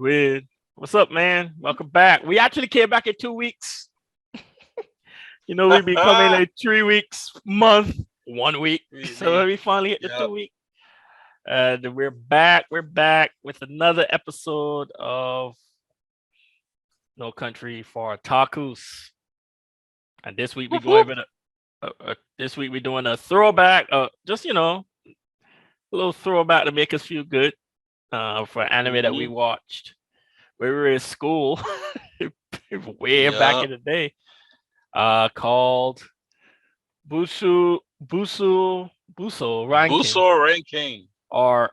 Dwayne. What's up, man? Welcome back. We actually came back in 2 weeks. We've been coming like 3 weeks, month, 1 week. So we finally hit the 2 week. And we're back. We're back with another episode of No Country for Otakus. And this week we're going with we're doing a throwback. Just a little throwback to make us feel good. For anime that we watched when we were in school way back in the day, called Buso Renkin. Buso Renkin. Or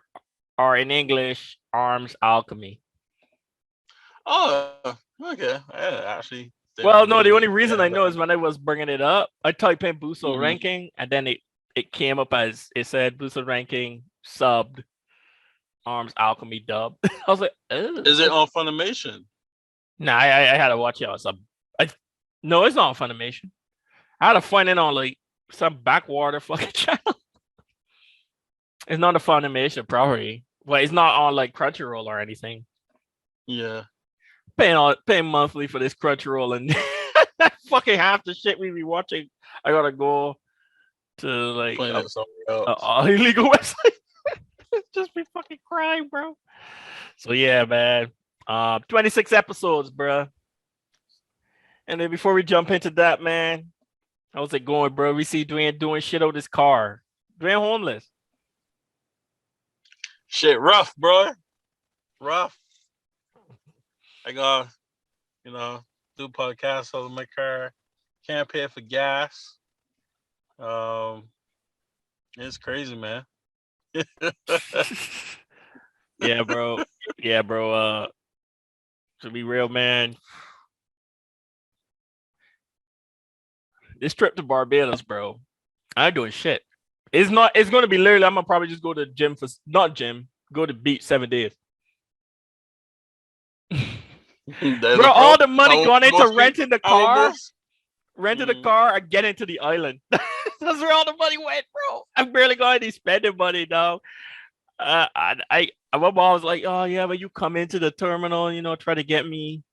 in English, Arms Alchemy. Oh, okay. Actually. Well, no, the only reason I know is when I was bringing it up, I typed in Buso Renkin, and then it came up as it said Buso Renkin subbed Arms Alchemy dub. I was like, ugh. Is it on Funimation? Nah, I had to watch it on some. No, it's not on Funimation. I had to find it on like some backwater fucking channel. It's not a Funimation property. Well, it's not on like Crunchyroll or anything. Yeah. Paying monthly for this Crunchyroll and fucking half the shit we be watching. I gotta go to like illegal website. Just be fucking crying, bro. So yeah, man. 26 episodes, bro. And then before we jump into that, man, how's it going, bro? We see Dwayne doing shit out his car. Dwayne homeless. Shit, rough, bro. Rough. I gotta, do podcasts out of my car. Can't pay for gas. It's crazy, man. Yeah, bro. To be real, man. This trip to Barbados, bro. I ain't doing shit. It's gonna be literally. I'm gonna probably just go to the gym go to the beach 7 days. Bro, all the money gone into renting the car. Renting the car and getting to the island. That's where all the money went, bro. I'm barely going to spending money now. My mom was like, "Oh yeah, but you come into the terminal, try to get me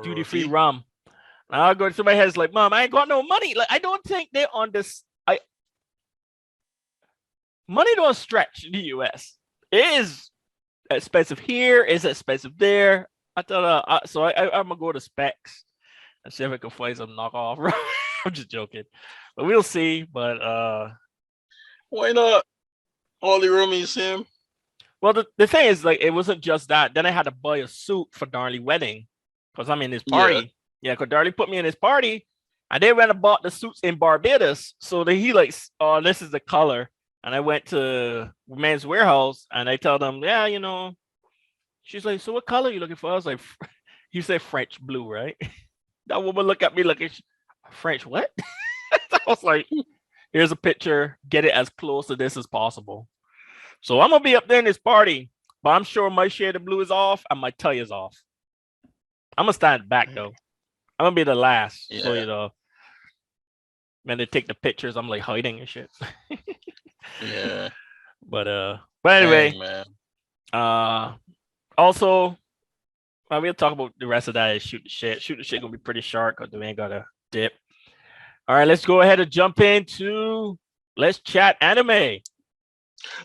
duty free rum." And I'll go to my head, it's like, "Mom, I ain't got no money." Like, I don't think they're on this. Money don't stretch in the US. It is expensive here, it's expensive there. I thought so I'm gonna go to Specs and see if I can find some knockoff. I'm just joking, but we'll see. But why not? All the roomies him. Well, the thing is, like, it wasn't just that. Then I had to buy a suit for Darley wedding because I'm in his party. Yeah, because Darley put me in his party, and they went and bought the suits in Barbados. So he like, oh, this is the color. And I went to Men's Warehouse, and I tell them, yeah, She's like, so what color are you looking for? I was like, you said French blue, right? That woman looked at me like, French what? I was like, here's a picture. Get it as close to this as possible. So I'm going to be up there in this party, but I'm sure my shade of blue is off and my tie is off. I'm going to stand back, though. I'm going to be the last. Yeah. So, when they take the pictures, I'm like hiding and shit. Yeah. But anyway, man. Also, we'll talk about the rest of that. Shoot the shit gonna be pretty sharp because they ain't got a dip. All right, let's go ahead and jump into Let's Chat Anime.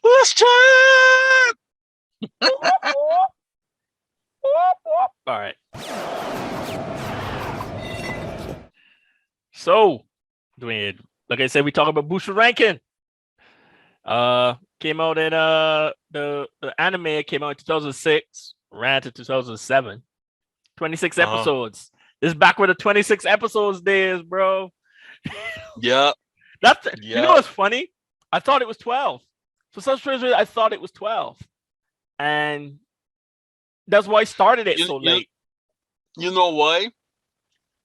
Let's chat. All right. So, Dwayne, like I said, we talk about Buso Renkin. Came out in the anime came out in 2006, ran to 2007. 26 episodes. This is back where the 26 episodes days, bro. Yeah. You know what's funny? I thought it was 12. For some reason, I thought it was 12. And that's why I started it so late. You know why?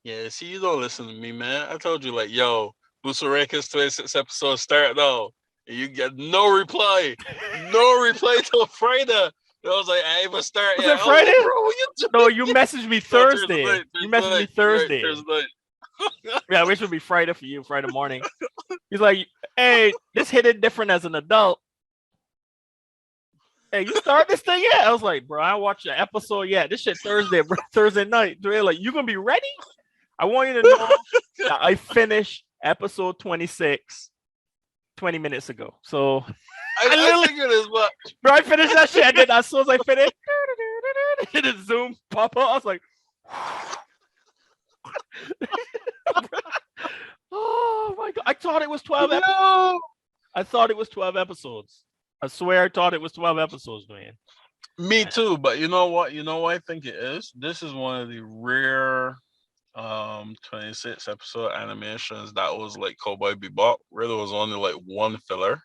Yeah, see, you don't listen to me, man. I told you, like, yo, Buso Renkin's 26 episodes start though. You get no reply till Friday. I was like, I ain't even start yet. Was it Friday? Oh, bro, no, you messaged me Thursday. You messaged me Thursday. Right, yeah, which would be Friday for you, Friday morning. He's like, hey, this hit it different as an adult. hey, you start this thing yet? I was like, bro, I watched the episode yet. This shit Thursday, bro. Thursday night. They're like, you gonna be ready? I want you to know that I finished episode 26 20 minutes ago. So I figured as much. bro, I finished that shit. And then as soon as I finished, and then Zoom pop up. I was like, oh my god. I thought it was 12 episodes. No. I thought it was 12 episodes. I swear I thought it was 12 episodes, man. Me too, but you know what? You know what I think it is? This is one of the rare 26 episode animations that was like Cowboy Bebop, where there was only like one filler,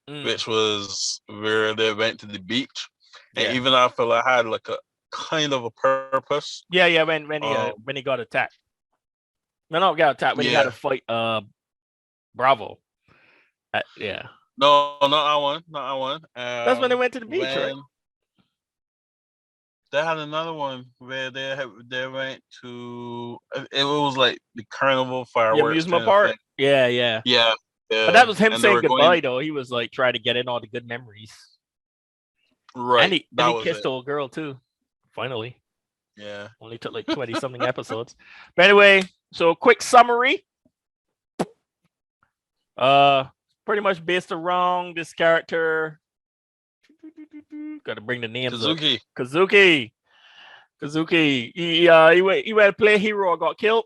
which was where they went to the beach. And even that filler had like a kind of a purpose. Yeah, when he got attacked. No, not got attacked, when he had to fight Bravo. Yeah. No, not that one. Not that one. That's when they went to the beach, right? They had another one where they went to. It was like the carnival fireworks. The amusement park. Yeah. But that was him saying goodbye, though. He was like trying to get in all the good memories. Right. And he kissed the old girl too. Finally. Yeah. Only took like 20 something episodes. But anyway, so quick summary. Pretty much based around this character. Got to bring the names up. Kazuki. He went to play hero, got killed.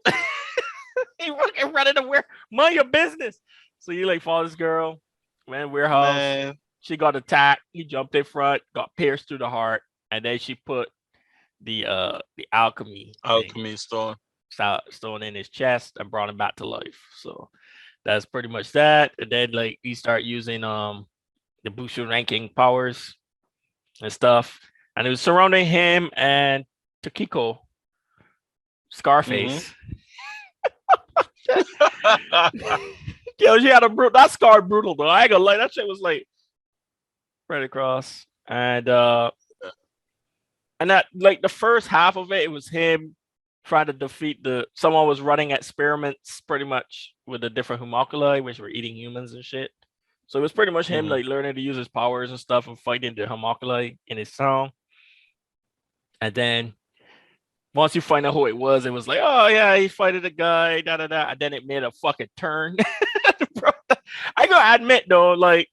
He running away. Mind your business. So he like follows this girl, went in warehouse. Man. She got attacked. He jumped in front, got pierced through the heart, and then she put the alchemy stone in his chest and brought him back to life. So that's pretty much that. And then like he start using the Buso Renkin powers and stuff, and it was surrounding him and Tokiko Scarface. Yo, she had that scar brutal though. I ain't gonna lie, that shit was like right across. And that like the first half of it was him trying to defeat someone was running experiments pretty much with the different homunculi, which were eating humans and shit. So it was pretty much him like learning to use his powers and stuff and fighting the homunculi in his town. And then once you find out who it was like, oh yeah, he fighted a guy, and then it made a fucking turn. Bro, I gotta admit though, like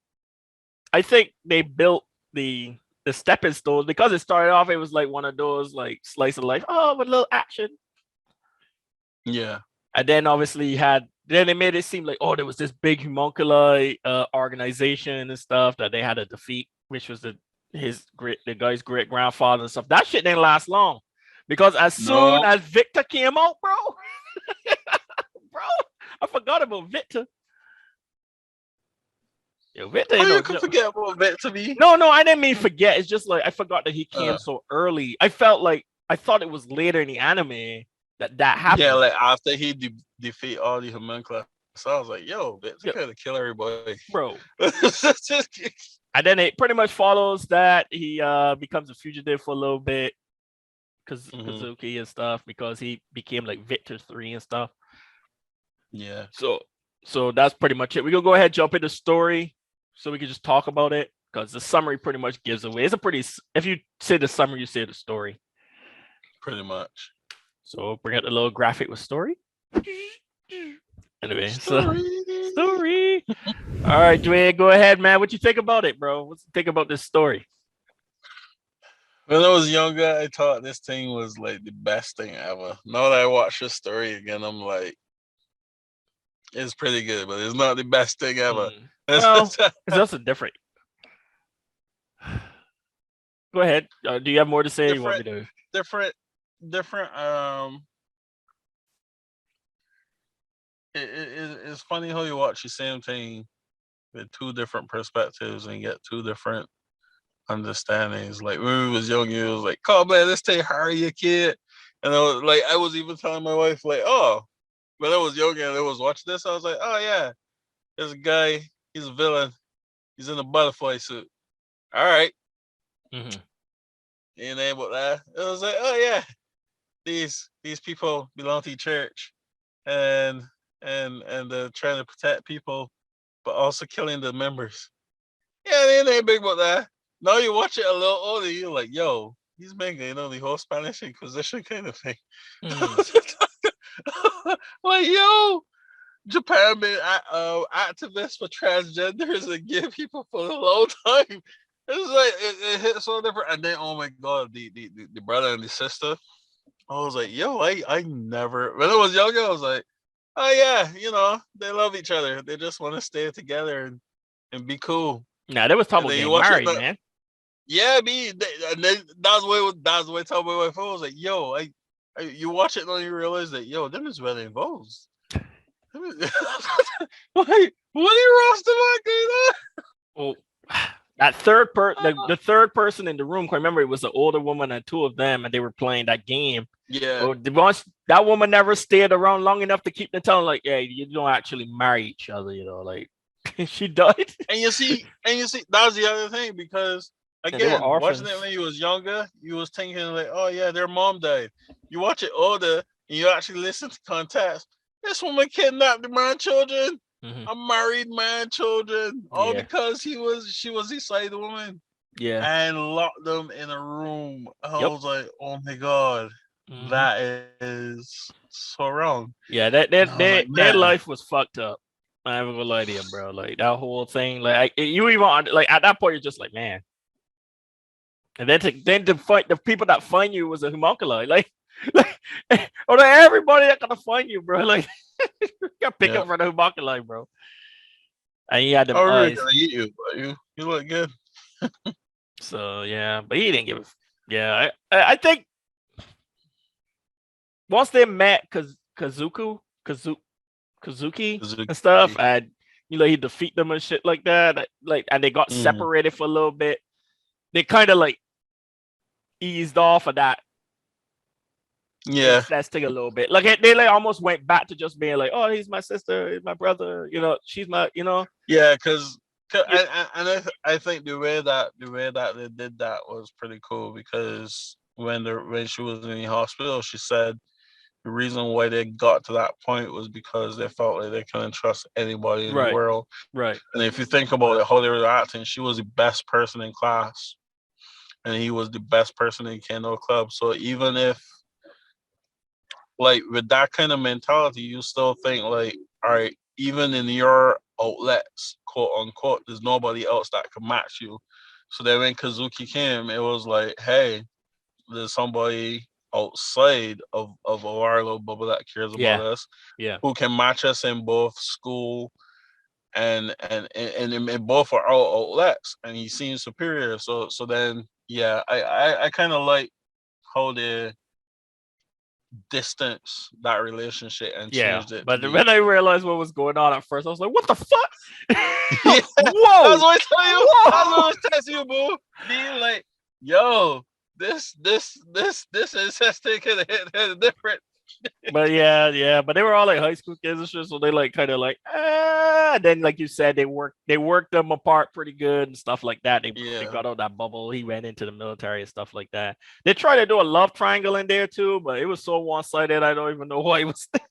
I think they built the stepping stones because it started off. It was like one of those like slice of life, with a little action. Yeah, and then obviously then they made it seem like there was this big homunculi organization and stuff that they had to defeat, which was the guy's great grandfather and stuff. That shit didn't last long. Because as soon as Victor came out, bro, I forgot about Victor. Yo, Victor. You could forget about Victor, me? No, I didn't mean forget. It's just like I forgot that he came so early. I thought it was later in the anime that happened. Yeah, like after he defeat all the homunculi. So I was like, yo, Victor gotta kill everybody, bro. And then it pretty much follows that he becomes a fugitive for a little bit. Kazuki and stuff, because he became like Victor 3 and stuff. Yeah. So that's pretty much it. We're gonna go ahead and jump into story so we can just talk about it, because the summary pretty much gives away. If you say the summary, you say the story. Pretty much. So bring out the little graphic with story. Anyway, story. All right, Dwayne, go ahead, man. What you think about it, bro? What you think about this story? When I was younger, I thought this thing was like the best thing ever. Now that I watch this story again, I'm like, it's pretty good, but it's not the best thing ever. Well, that's a different. Go ahead. Do you have more to say? You want me to? Different. It's funny how you watch the same thing with two different perspectives and get two different understandings. Like when we was young, it was like, "Oh man, let's take Harry, your kid," and I was even telling my wife, like, "Oh, when I was young and I was watching this, I was like, oh yeah, there's a guy, he's a villain, he's in a butterfly suit. All right, you know about that? It was like, oh yeah, these people belong to the church, and they're trying to protect people, but also killing the members. Yeah, they ain't big about that. now you watch it a little older, you're like, yo, he's making, the whole Spanish Inquisition kind of thing. Like, yo, Japan been activists for transgenders and gay people for a long time. It's like it hit so different. And then, oh my god, the brother and the sister. I was like, yo, I never, when I was younger, I was like, oh yeah, they love each other. They just want to stay together and be cool. Nah, they was talking about you getting watch married, it, man. yeah, and then that's the way I told my wife. I was like, yo, you watch it and you realize that, yo, them is really involved. Wait, what are you roasting my going on? Well, that the third person in the room, I remember it was an older woman and two of them, and they were playing that game. Yeah. That woman never stayed around long enough to keep them telling, like, yeah, you don't actually marry each other, like she died. And you see, that was the other thing, because again, watching it when you was younger, you was thinking like, oh yeah, their mom died. You watch it older and you actually listen to context. This woman kidnapped the man children. A married man children, all because she was his side woman. Yeah. And locked them in a room. I was like, oh my god, that is so wrong. Yeah, their life was fucked up. I'm not gonna lie to you, bro. Like that whole thing, like you even like at that point, you're just like, man. And then to fight the people that find you was a homunculus, like or like everybody that gonna find you, bro. Like you got pick up for the homunculus, bro. And he had them eyes. Gonna eat you, but you look good. So yeah, but he didn't give a. Yeah, I think once they met Kazuki and stuff, and he defeat them and shit like that, like, and they got separated for a little bit. They kind of like eased off of that. Yeah, that's thing a little bit. Like they like almost went back to just being like, oh, he's my sister, he's my brother, she's my, Yeah, because I think the way that they did that was pretty cool, because when she was in the hospital, she said the reason why they got to that point was because they felt like they couldn't trust anybody in the world. Right. And if you think about it, how they were acting, she was the best person in class, and he was the best person in Kendo Club. So even if, like, with that kind of mentality, you still think like, all right, even in your outlets, quote unquote, there's nobody else that can match you. So then when Kazuki came, it was like, hey, there's somebody outside of our little bubble that cares about us, who can match us in both school and in both our outlets, and he seems superior. So then I kind of like how they distance that relationship and changed it. But when I realized what was going on at first, I was like, "What the fuck?" Whoa! That's what I tell you. Whoa! That's what I tell you, boo. Being like, "Yo, this incest thing can hit different." But but they were all like high school kids and shit, so they like kind of like then like you said, they worked them apart pretty good and stuff like that. They got out that bubble. He went into the military and stuff like that. They tried to do a love triangle in there too, but it was so one-sided. I don't even know why it was there.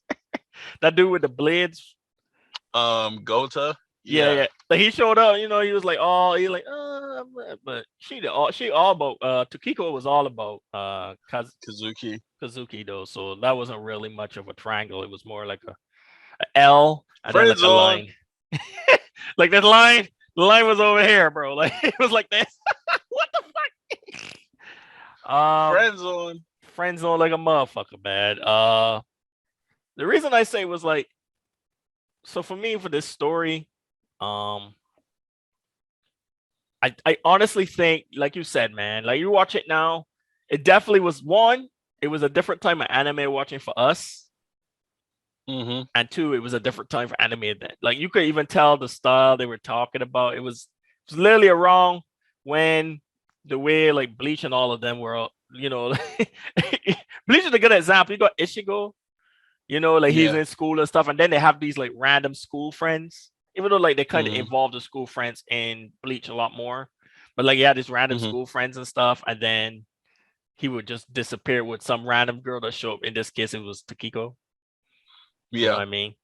That dude with the blades. Gota. Yeah. Like he showed up, he was like, but she all about Tokiko was all about Kazuki though, so that wasn't really much of a triangle. It was more like a L and then like a line. Like that line, the line was over here, bro. Like it was like this. What the fuck? Friend zone like a motherfucker, man. The reason I say was like, so for me, for this story, I honestly think, like you said, man, like you watch it now, it definitely was it was a different time of anime watching for us. And two, it was a different time for anime then. Like you could even tell the style they were talking about. It was literally wrong when the way like Bleach and all of them were, Bleach is a good example. You got Ichigo, like he's in school and stuff, and then they have these like random school friends. Even though like they kind of involved the school friends in Bleach a lot more, but like these random school friends and stuff, and then he would just disappear with some random girl that show up. In this case, it was Tokiko. You know what I mean?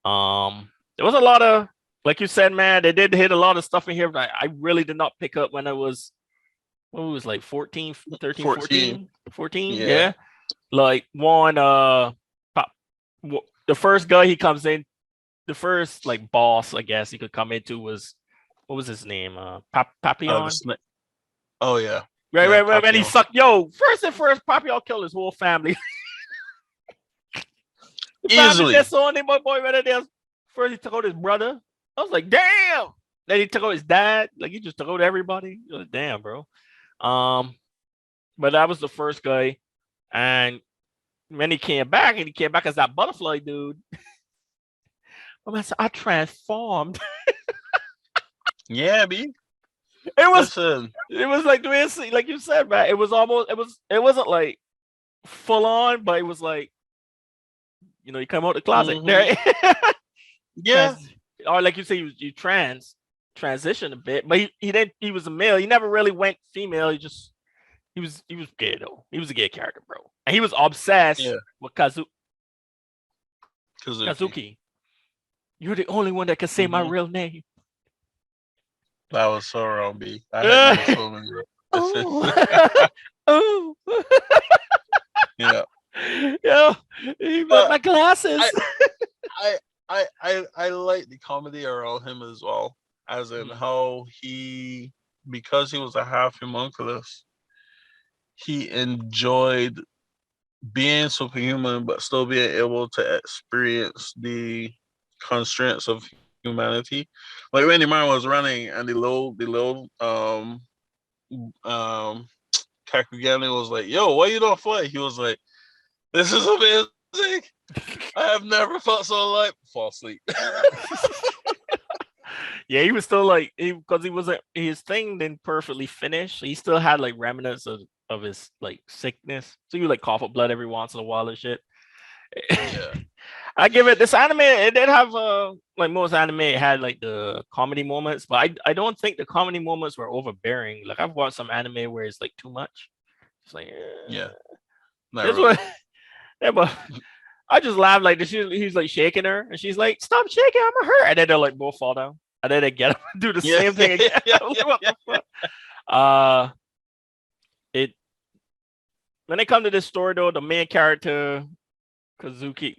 There was a lot of, like you said, man, they did hit a lot of stuff in here that I really did not pick up when I was what was like 14, 13, 14. 14? Yeah. Yeah. Like one the first guy he comes in, the first like boss, I guess he could come into was what was his name? Papillon. Oh yeah. Right. And he sucked. Yo, first, Papillon killed his whole family. Easily. That's on him, my boy. Right there. First, he took out his brother. I was like, damn. Then he took out his dad. Like he just took out everybody. Like, damn, bro. But that was the first guy, and when he came back, as that butterfly dude. I transformed. Yeah, B. It was like Dwayne, like you said, man. It wasn't like full on, but it was like, you know, you come out the closet. Mm-hmm. Yeah. Or like you say, you transition a bit, but he was a male. He never really went female. He was gay though. He was a gay character, bro. And he was obsessed with Kazuki. You're the only one that can say my real name. That was so wrong, B. I had so many oh. Yeah. Yeah. He got my glasses. I like the comedy around him as well, as in how because he was a half homunculus, he enjoyed being superhuman, but still being able to experience the constraints of humanity. Like when the man was running and the little kakugane was like, "Yo, why you don't fly?" He was like, "This is amazing. I have never felt so alive." Fall asleep. Yeah, he was still like because he wasn't his thing didn't perfectly finish. He still had like remnants of his like sickness. So you like cough up blood every once in a while and shit. Yeah. I give it this anime. It did have like most anime, it had like the comedy moments, but I don't think the comedy moments were overbearing. Like I've watched some anime where it's like too much. It's like yeah, that's what. Yeah, but I just laugh like he's like shaking her, and she's like, "Stop shaking, I'm gonna hurt." And then they're like both fall down, and then they get up and do the same thing again. What the fuck? It when they come to this story though, the main character Kazuki,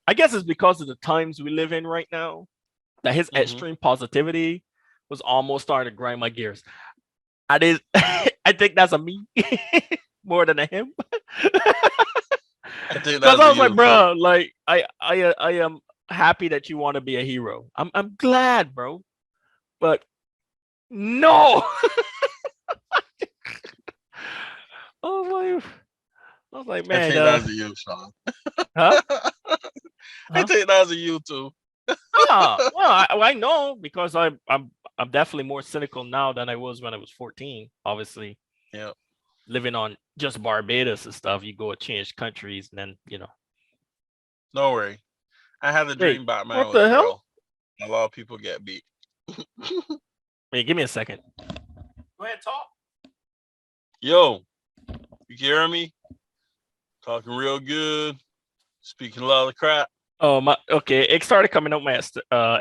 I guess it's because of the times we live in right now that his extreme positivity was almost starting to grind my gears. I think that's a me more than a him. Because I was like, bro, like I am happy that you want to be a hero. I'm glad, bro, but no. Oh my. I was like, man, I think that's a you, Shawn. Huh? I think that's a you too. Well, I know because I'm definitely more cynical now than I was when I was 14. Obviously, yeah, living on just Barbados and stuff, you go change countries, and then you know. Don't worry, I had a dream Batman. What the hell? A lot of people get beat. Wait, give me a second. Go ahead, talk. Yo, you hear me? Talking real good, speaking a lot of crap. Oh my, okay. It started coming out my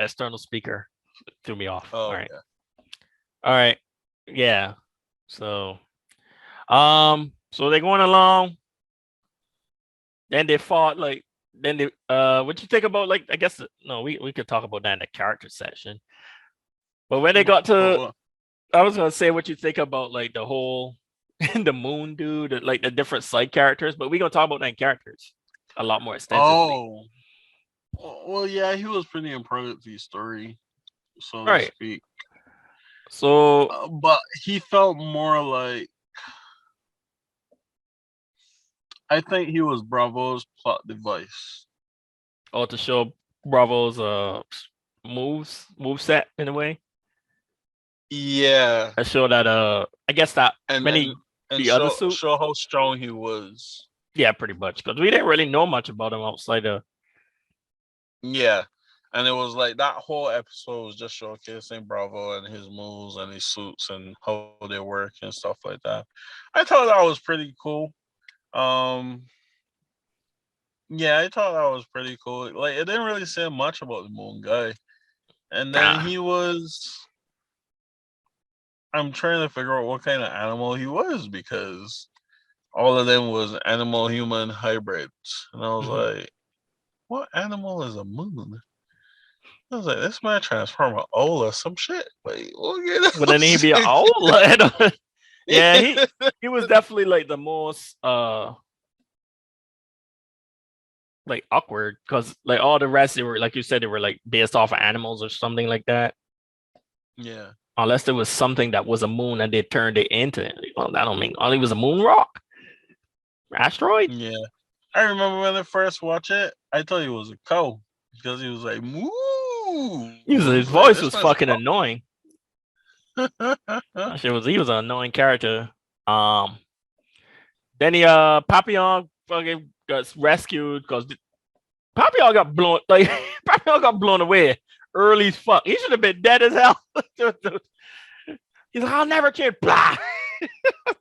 external speaker. It threw me off. Oh, all right. Yeah. All right. Yeah. So so they're going along. Then they fought what you think about like I guess no, we could talk about that in the character section. But when they got to I was gonna say what you think about like the whole the moon dude, like the different side characters, but we're gonna talk about that in characters a lot more extensively. Oh. Well, yeah, he was pretty important to the story, so to speak. So, but he felt more like I think he was Bravo's plot device. Oh, to show Bravo's move set in a way. Yeah, I show that I guess that and show how strong he was. Yeah, pretty much because we didn't really know much about him outside of. Yeah, and it was like that whole episode was just showcasing Bravo and his moves and his suits and how they work and stuff like that. I thought that was pretty cool. Yeah, I thought that was pretty cool. Like it didn't really say much about the moon guy, and then he was. I'm trying to figure out what kind of animal he was because all of them was animal human hybrids, and I was like, what animal is a moon? I was like, this man transform an owl or some shit. Like, okay, But then he'd be an owl. Yeah, he was definitely like the most like awkward because like all the rest they were like you said they were like based off of animals or something like that. Yeah. Unless there was something that was a moon and they turned it into it. Well, that don't mean only was a moon rock. Asteroid? Yeah. I remember when I first watched it, I thought he was a cow because he was like, moo. His voice was fucking annoying. He was an annoying character. Then Papillon fucking got rescued because Papillon got blown Papillon got blown away early as fuck. He should have been dead as hell. He's like, I'll never change. Blah.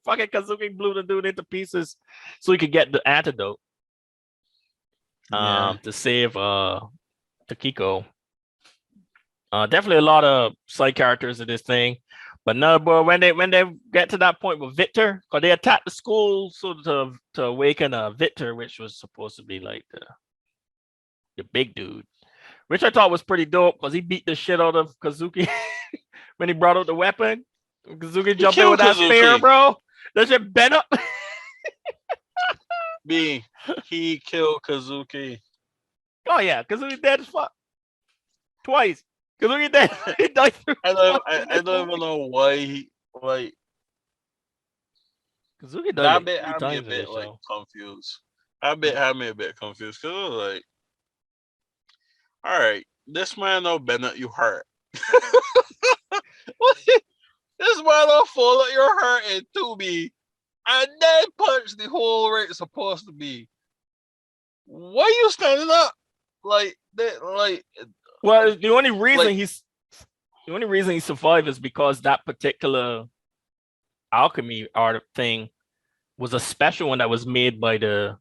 Fucking Kazuki blew the dude into pieces so he could get the antidote. To save Tokiko. Definitely a lot of side characters in this thing. But no, boy, when they get to that point with Victor, because they attacked the school so to awaken Victor, which was supposed to be like the big dude, which I thought was pretty dope because he beat the shit out of Kazuki when he brought out the weapon. Kazuki jumped in with that spear, bro. That shit bent up. He killed Kazuki. Oh yeah, Kazuki dead as fuck. Twice. Kazuki dead. He died through. I don't even know why he like. Kazuki died. That bit had me a bit like confused. That bit had me a bit confused because I was like, all right, this man no Bennett, you hurt. This man don't fall at your heart in 2B and then punch the hole where it's supposed to be. Why you standing up? Well, the only reason he survived is because that particular alchemy art thing was a special one that was made by the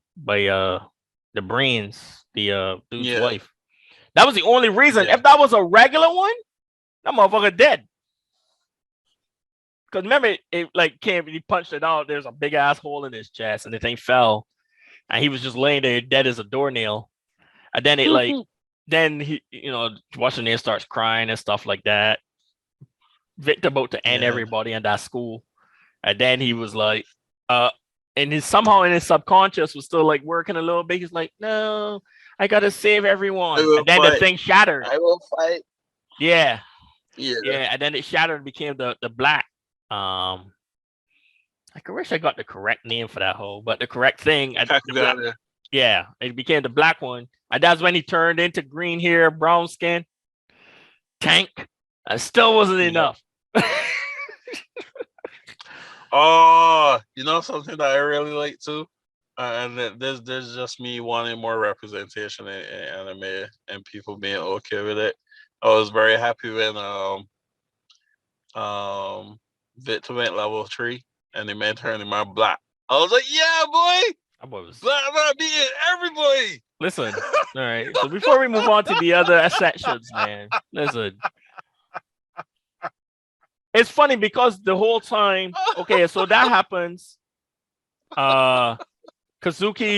brains, the dude's wife. That was the only reason. If that was a regular one, that motherfucker dead. Because remember, it like came, he punched it out. There's a big ass hole in his chest, and the thing fell, and he was just laying there dead as a doornail. And then it like, then he, what's her name starts crying and stuff like that. Victor about to end everybody in that school, and then he was like, and somehow in his subconscious was still like working a little bit. He's like, no, I gotta save everyone. And then the thing shattered. I will fight. Yeah. And then it shattered and became the black. I wish I got the correct name for that hole, but the correct thing. It became the black one. And that's when he turned into green hair, brown skin, tank. Still wasn't enough. Oh, something that I really like too, and there's just me wanting more representation in anime and people being okay with it. I was very happy when Victor went level 3 and they made her my black. I was like, yeah, boy. That boy was black beating everybody. Listen, all right. So before we move on to the other sections, man, listen. It's funny because the whole time, okay, so that happens. Kazuki,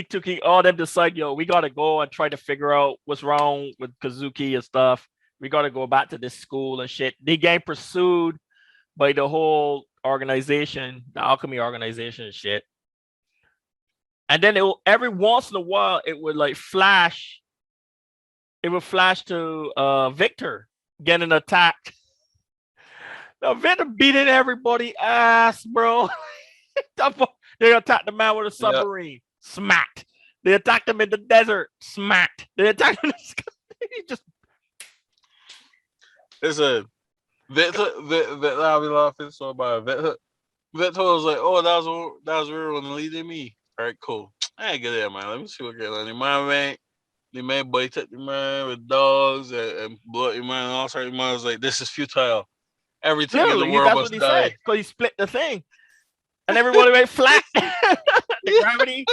Tuki, all them decide, we gotta go and try to figure out what's wrong with Kazuki and stuff. We gotta go back to this school and shit. They get pursued by the whole organization, the alchemy organization and shit. And then every once in a while it would like flash. It would flash to Victor getting attacked. Now Victor beating everybody ass, bro. They attacked the man with a submarine, smacked. They attacked him in the desert, smacked. They attacked him in the sky. He just. Listen, Victor, I'll be laughing so about Victor. Victor was like, "Oh, that was real when leading me." All right, cool. I ain't get there, man. Let me see what goes on. The man bited the man with dogs and blood the man and all sorts. The man was like, "This is futile. Everything in the world must die." Because he split the thing, and everybody went flat. The gravity.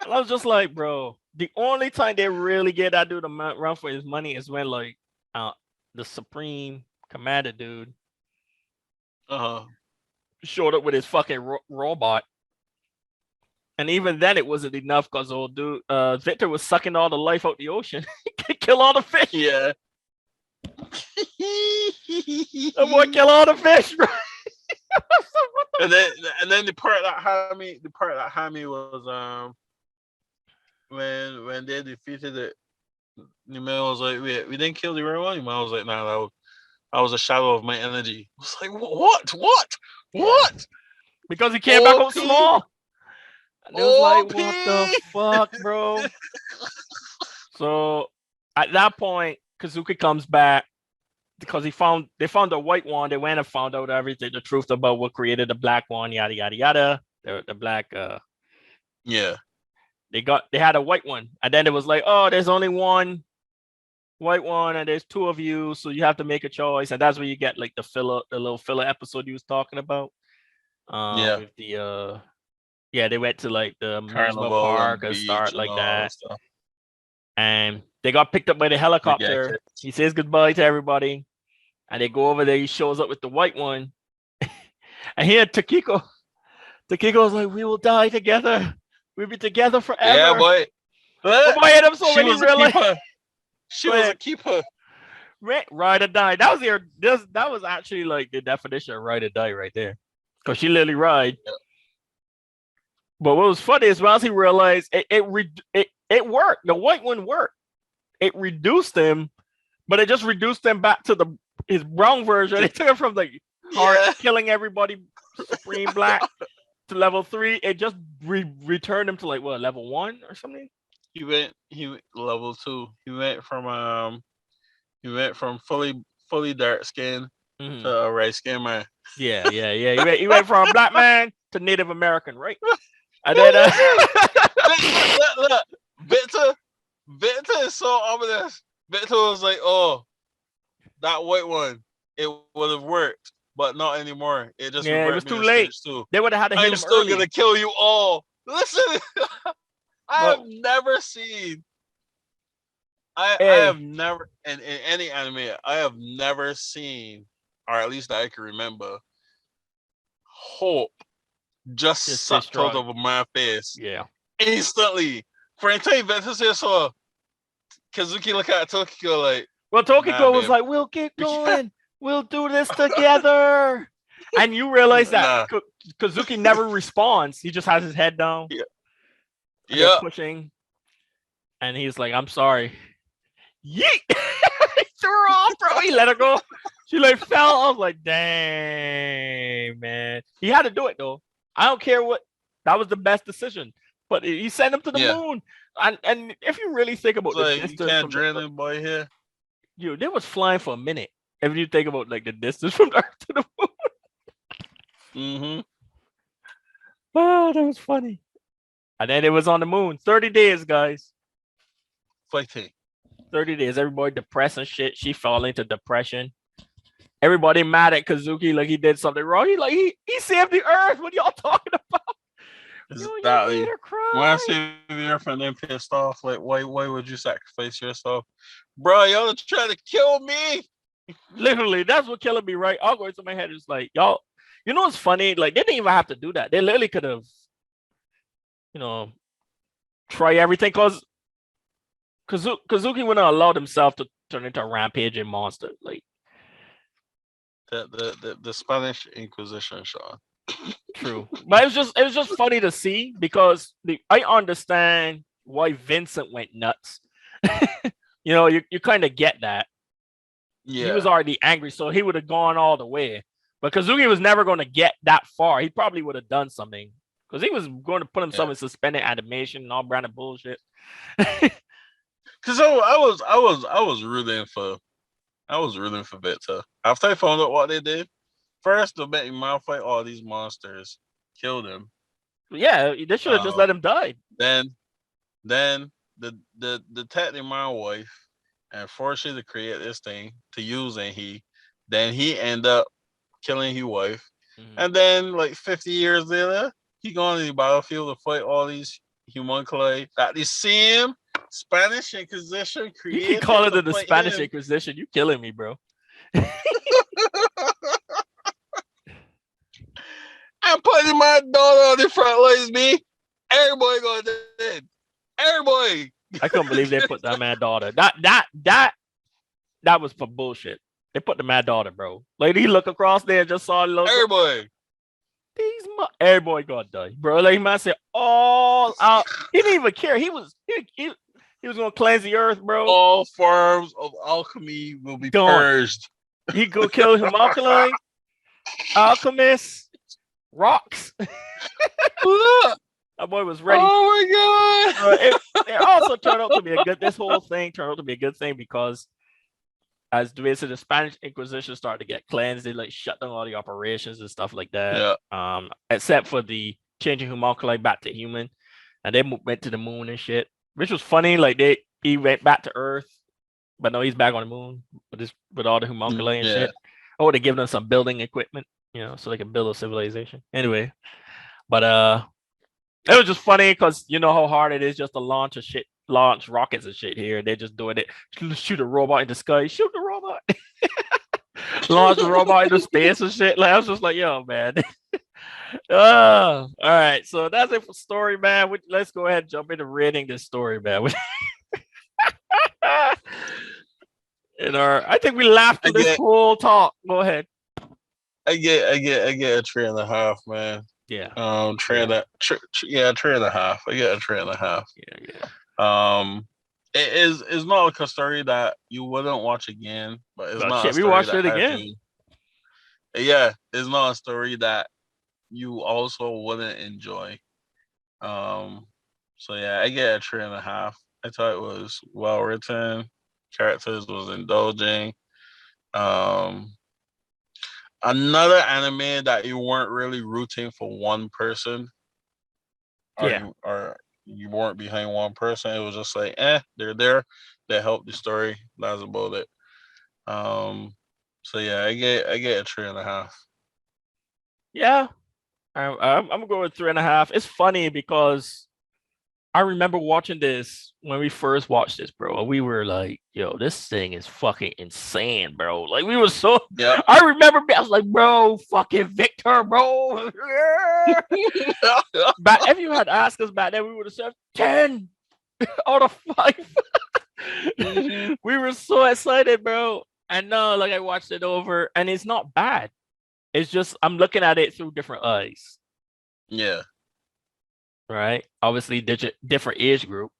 And I was just like, bro, the only time they really get that dude to run for his money is when like the Supreme Commander dude showed up with his fucking robot. And even then, it wasn't enough because old dude, Victor was sucking all the life out the ocean. He could kill all the fish. Yeah. That boy kill all the fish, bro. and then the part that had me was when they defeated it. The man was like, we didn't kill the real one. The man was like, nah, that was a shadow of my energy. I was like, what? Because he came back out small. And it was like, what the fuck, bro? So at that point, Kazuki comes back because they found the white one. They went and found out everything, the truth about what created the black one, yada yada yada. The black yeah. They had a white one, and then it was like, oh, there's only one white one, and there's two of you, so you have to make a choice, and that's where you get like the little filler episode you was talking about. With the they went to like the amusement park and start like that. And they got picked up by the helicopter. He says goodbye to everybody. And they go over there. He shows up with the white one. And here Tokiko was like, we will die together. We'll be together forever. Yeah, boy. But boy, hit him so when he realized she was a keeper. Ride or die. That was actually like the definition of ride or die right there. Because she literally ride. Yeah. But what was funny is once he realized it worked. The white one worked. It reduced him, but it just reduced him back to his brown version. It took him from like hard killing everybody, supreme black, to level 3. It just returned him to like what, level 1 or something. He went level 2. He went from fully dark skin to a red skin man. Yeah. He went from a black man to Native American, right? And then look, Victor is so ominous. Victor was like, "Oh, that white one, it would have worked, but not anymore. It just it was too late. They would have had to hit him still early. Gonna kill you all." Listen, I have never seen. I have never in any anime. I have never seen, or at least I can remember, hope just sucked out of my face. Yeah. Instantly. For entire Ventus here saw Kazuki look at Tokiko like, well, Tokiko was like, we'll keep going. We'll do this together. And you realize that Kazuki never responds. He just has his head down. Yeah. Pushing. And he's like, I'm sorry. Yeet! He threw her off, bro. He let her go. She like fell. I was like, dang, man. He had to do it though. I don't care what. That was the best decision. But he sent him to the moon. And if you really think about the distance, you can't drain the boy here. They was flying for a minute. If you think about like the distance from Earth to the moon. Oh, that was funny. And then it was on the moon. 30 days, guys. Fighting. 30 days. Everybody depressed and shit. She fell into depression. Everybody mad at Kazuki like he did something wrong. He saved the Earth. What y'all talking about? Exactly. When I see the Earth and then pissed off, like why would you sacrifice yourself, bro? Y'all are trying to kill me. Literally, that's what killing me, right? I'll go into my head. It's like y'all. You know what's funny? Like they didn't even have to do that. They literally could have, try everything because Kazuki wouldn't have allowed himself to turn into a rampaging monster. Like the Spanish Inquisition, Shawn. True, but it was just funny to see because I understand why Vincent went nuts. You kind of get that. Yeah, he was already angry, so he would have gone all the way. But Kazuki was never going to get that far. He probably would have done something because he was going to put himself in suspended animation and all brand of bullshit. Because I was rooting for Victor after I found out what they did. First, they made him fight all these monsters, killed him. Yeah, they should have just let him die. Then the detective my wife and forced her to create this thing to use, and he end up killing his wife. And then like 50 years later, he gone to the battlefield to fight all these homunculi that the same Spanish Inquisition created. You can call it the Spanish Inquisition. You killing me, bro. I'm putting my daughter on the front lines, me. Everybody going dead. Everybody. I couldn't believe they put that mad daughter. That was for bullshit. They put the mad daughter, bro. Like he look across there and just saw the logo. Everybody. Everybody gonna die, bro. Like man said, all out. He didn't even care. He was gonna cleanse the earth, bro. All forms of alchemy will be purged. He go kill homunculus, alchemists, rocks. That boy was ready. Oh my god! It also turned out to be a good. This whole thing turned out to be a good thing because, as Dwayne said, the Spanish Inquisition started to get cleansed. They like shut down all the operations and stuff like that. Yeah. Except for the changing homunculi back to human, and they went to the moon and shit, which was funny. Like he went back to Earth, but no, he's back on the moon with all the homunculi and shit. Oh, they giving them some building equipment, so they can build a civilization. Anyway, but it was just funny because you know how hard it is just to launch rockets and shit here. They're just doing it. Shoot a robot in the sky. Shoot the robot. Launch a robot into space and shit. Like I was just like, yo, man. All right. So that's it for story, man. Let's go ahead and jump into rating this story, man. I think we laughed through this whole talk. Go ahead. I get a 3.5, man. Yeah. 3.5. I get a 3.5. Yeah. It's not like a story that you wouldn't watch again, but it's not. Shit, we watched it again. It's not a story that you also wouldn't enjoy. So yeah, I get a 3.5. I thought it was well written. Characters was indulging. Another anime that you weren't really rooting for one person. Or you weren't behind one person. It was just like, they're there. They help the story. That's about it. So yeah, I get a 3.5. Yeah. I'm gonna go with 3.5. It's funny because I remember watching this when we first watched this, bro. And we were like, yo, this thing is fucking insane, bro. Like we were so I remember I was like, bro, fucking Victor, bro. But if you had asked us back then, we would have said 10 out of 5. We were so excited, bro. And now, like I watched it over, and it's not bad. It's just I'm looking at it through different eyes. Yeah. Right. Obviously, different age group.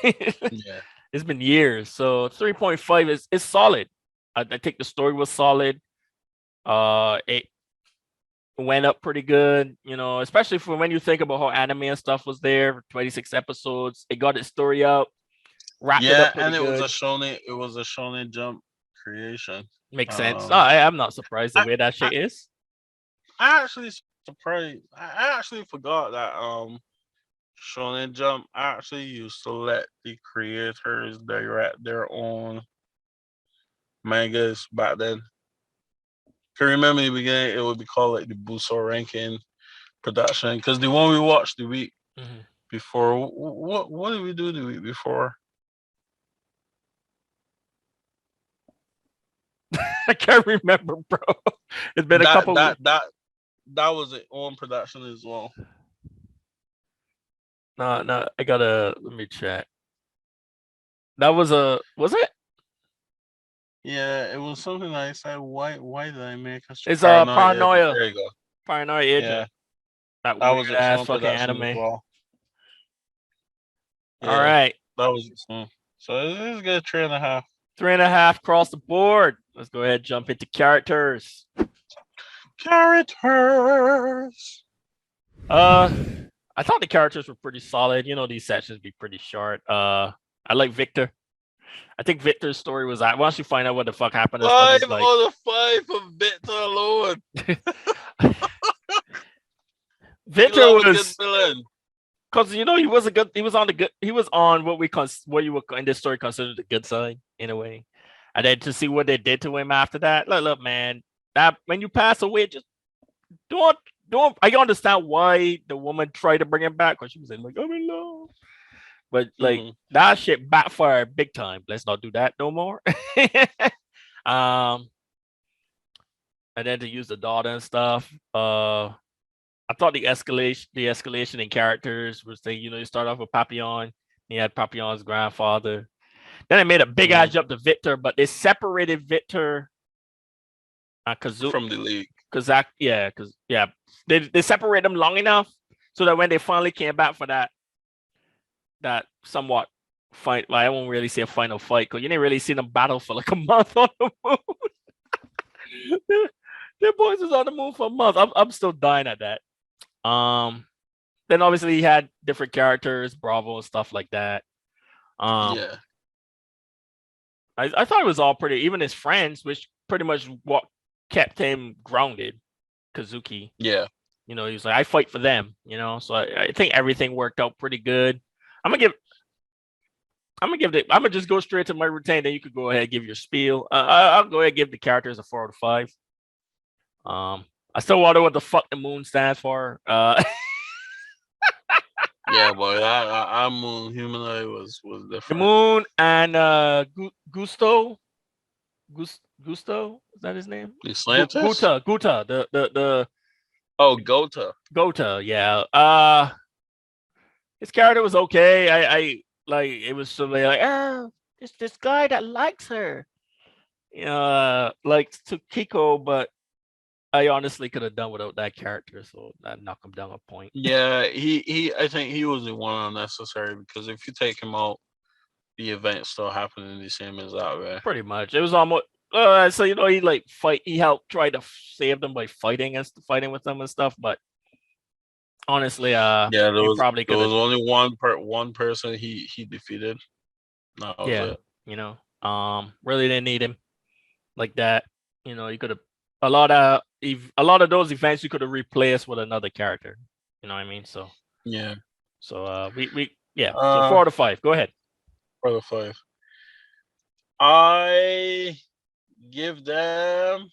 Yeah. It's been years, so 3.5 is solid. I think the story was solid. It went up pretty good, especially for when you think about how anime and stuff was there for 26 episodes. It got its story out, wrapped it up pretty good. Was a Shonen Jump creation. Makes sense. I'm not surprised the way that shit is. I actually surprised. I actually forgot that Shonen Jump actually used to let the creators direct their own mangas back then. Can you remember in the beginning it would be called like the Buso Renkin production? Because the one we watched the week before, what did we do the week before? I can't remember, bro. It's been a couple. That was its own production as well. No, I gotta let me check. That was it? Yeah, it was something I said. Why did I make a? It's Paranoia. There you go. Paranoia Agent. Yeah. That was an ass fucking anime. Well. Yeah, all right. That was so it's a good 3.5. 3.5 across the board. Let's go ahead and jump into characters. I thought the characters were pretty solid. These sections be pretty short. I like Victor. I think Victor's story was that once you find out what the fuck happened. 5 out of 5 for Victor alone. Victor was because he was he was on what you would in this story consider the good side in a way. And then to see what they did to him after that, look, man, that when you pass away, just don't. I understand why the woman tried to bring him back because she was like, I'm in love. But that shit backfired big time. Let's not do that no more. and then to use the daughter and stuff. I thought the escalation in characters was you start off with Papillon, you had Papillon's grandfather. Then they made a big ass jump to Victor, but they separated Victor from the league. Because they separated them long enough so that when they finally came back for that somewhat fight, I won't really say a final fight because you didn't really see them battle for like a month on the moon. Their boys was on the moon for a month. I'm still dying at that. Then obviously he had different characters, Bravo and stuff like that. I thought it was all pretty, even his friends, which pretty much what kept him grounded. Kazuki. Yeah. He was like, I fight for them, so I think everything worked out pretty good. I'm gonna just go straight to my routine, then you could go ahead and give your spiel. I'll go ahead and give the characters a 4 out of 5. I still wonder what the fuck the moon stands for. Yeah, boy, our moon humanoid was different. The moon and Gusto, is that his name? The scientist? Guta. The Gota, yeah. His character was okay. I like it was somebody like, it's this guy that likes her. Likes Tokiko, but I honestly could have done without that character, so that knocked him down a point. Yeah, I think he was the one unnecessary because if you take him out, the event still happening the same as that way. Pretty much. It was almost so he helped try to save them by fighting with them and stuff, but honestly, there was only one person he defeated. That was it. Really didn't need him like that. You could have a lot of those events you could have replaced with another character. You know what I mean? So yeah. So so 4 out of 5. Go ahead. 4 out of 5. I give them.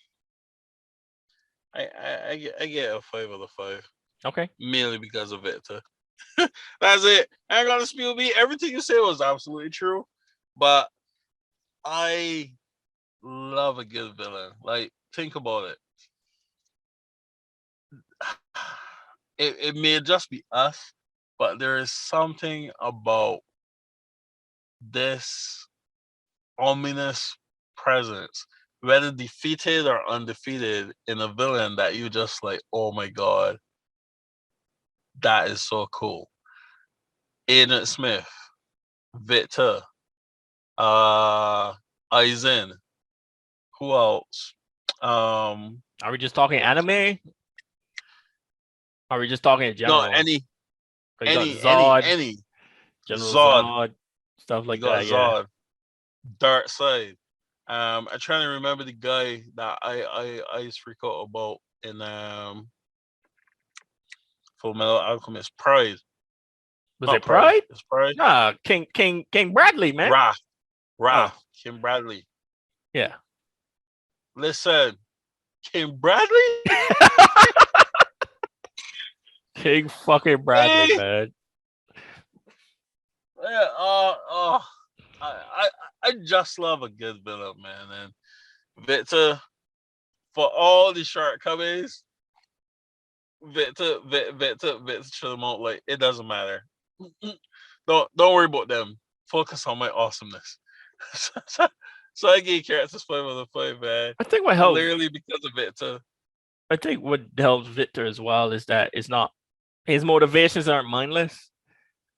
I get a 5 out of 5. Okay. Mainly because of Victor. That's it. I ain't gonna spill me. Everything you said was absolutely true, but I love a good villain. Like, think about it. It may just be us, but there is something about this ominous presence, whether defeated or undefeated, in a villain that you just like, oh my god, that is so cool. Agent Smith, Victor, Aizen, who else? Are we just talking anime? Are we just talking in general? No, any Zod, General Zod, stuff like that. Zod, Dark Side. I'm trying to remember the guy that I used to freak out about in Full Metal Alchemist. Pride. Was it Pride? It's Pride. Nah, King Bradley, man. Wrath. King Bradley. Yeah. Listen, King Bradley. King fucking Bradley, man. Yeah. I just love a good villain, man. And Victor, for all the shortcomings, Victor chill them out. Like, it doesn't matter. Don't worry about them. Focus on my awesomeness. So I gave characters 5 out of 5, man. I think what helps, literally because of Victor. I think what helps Victor as well is that it's not, his motivations aren't mindless,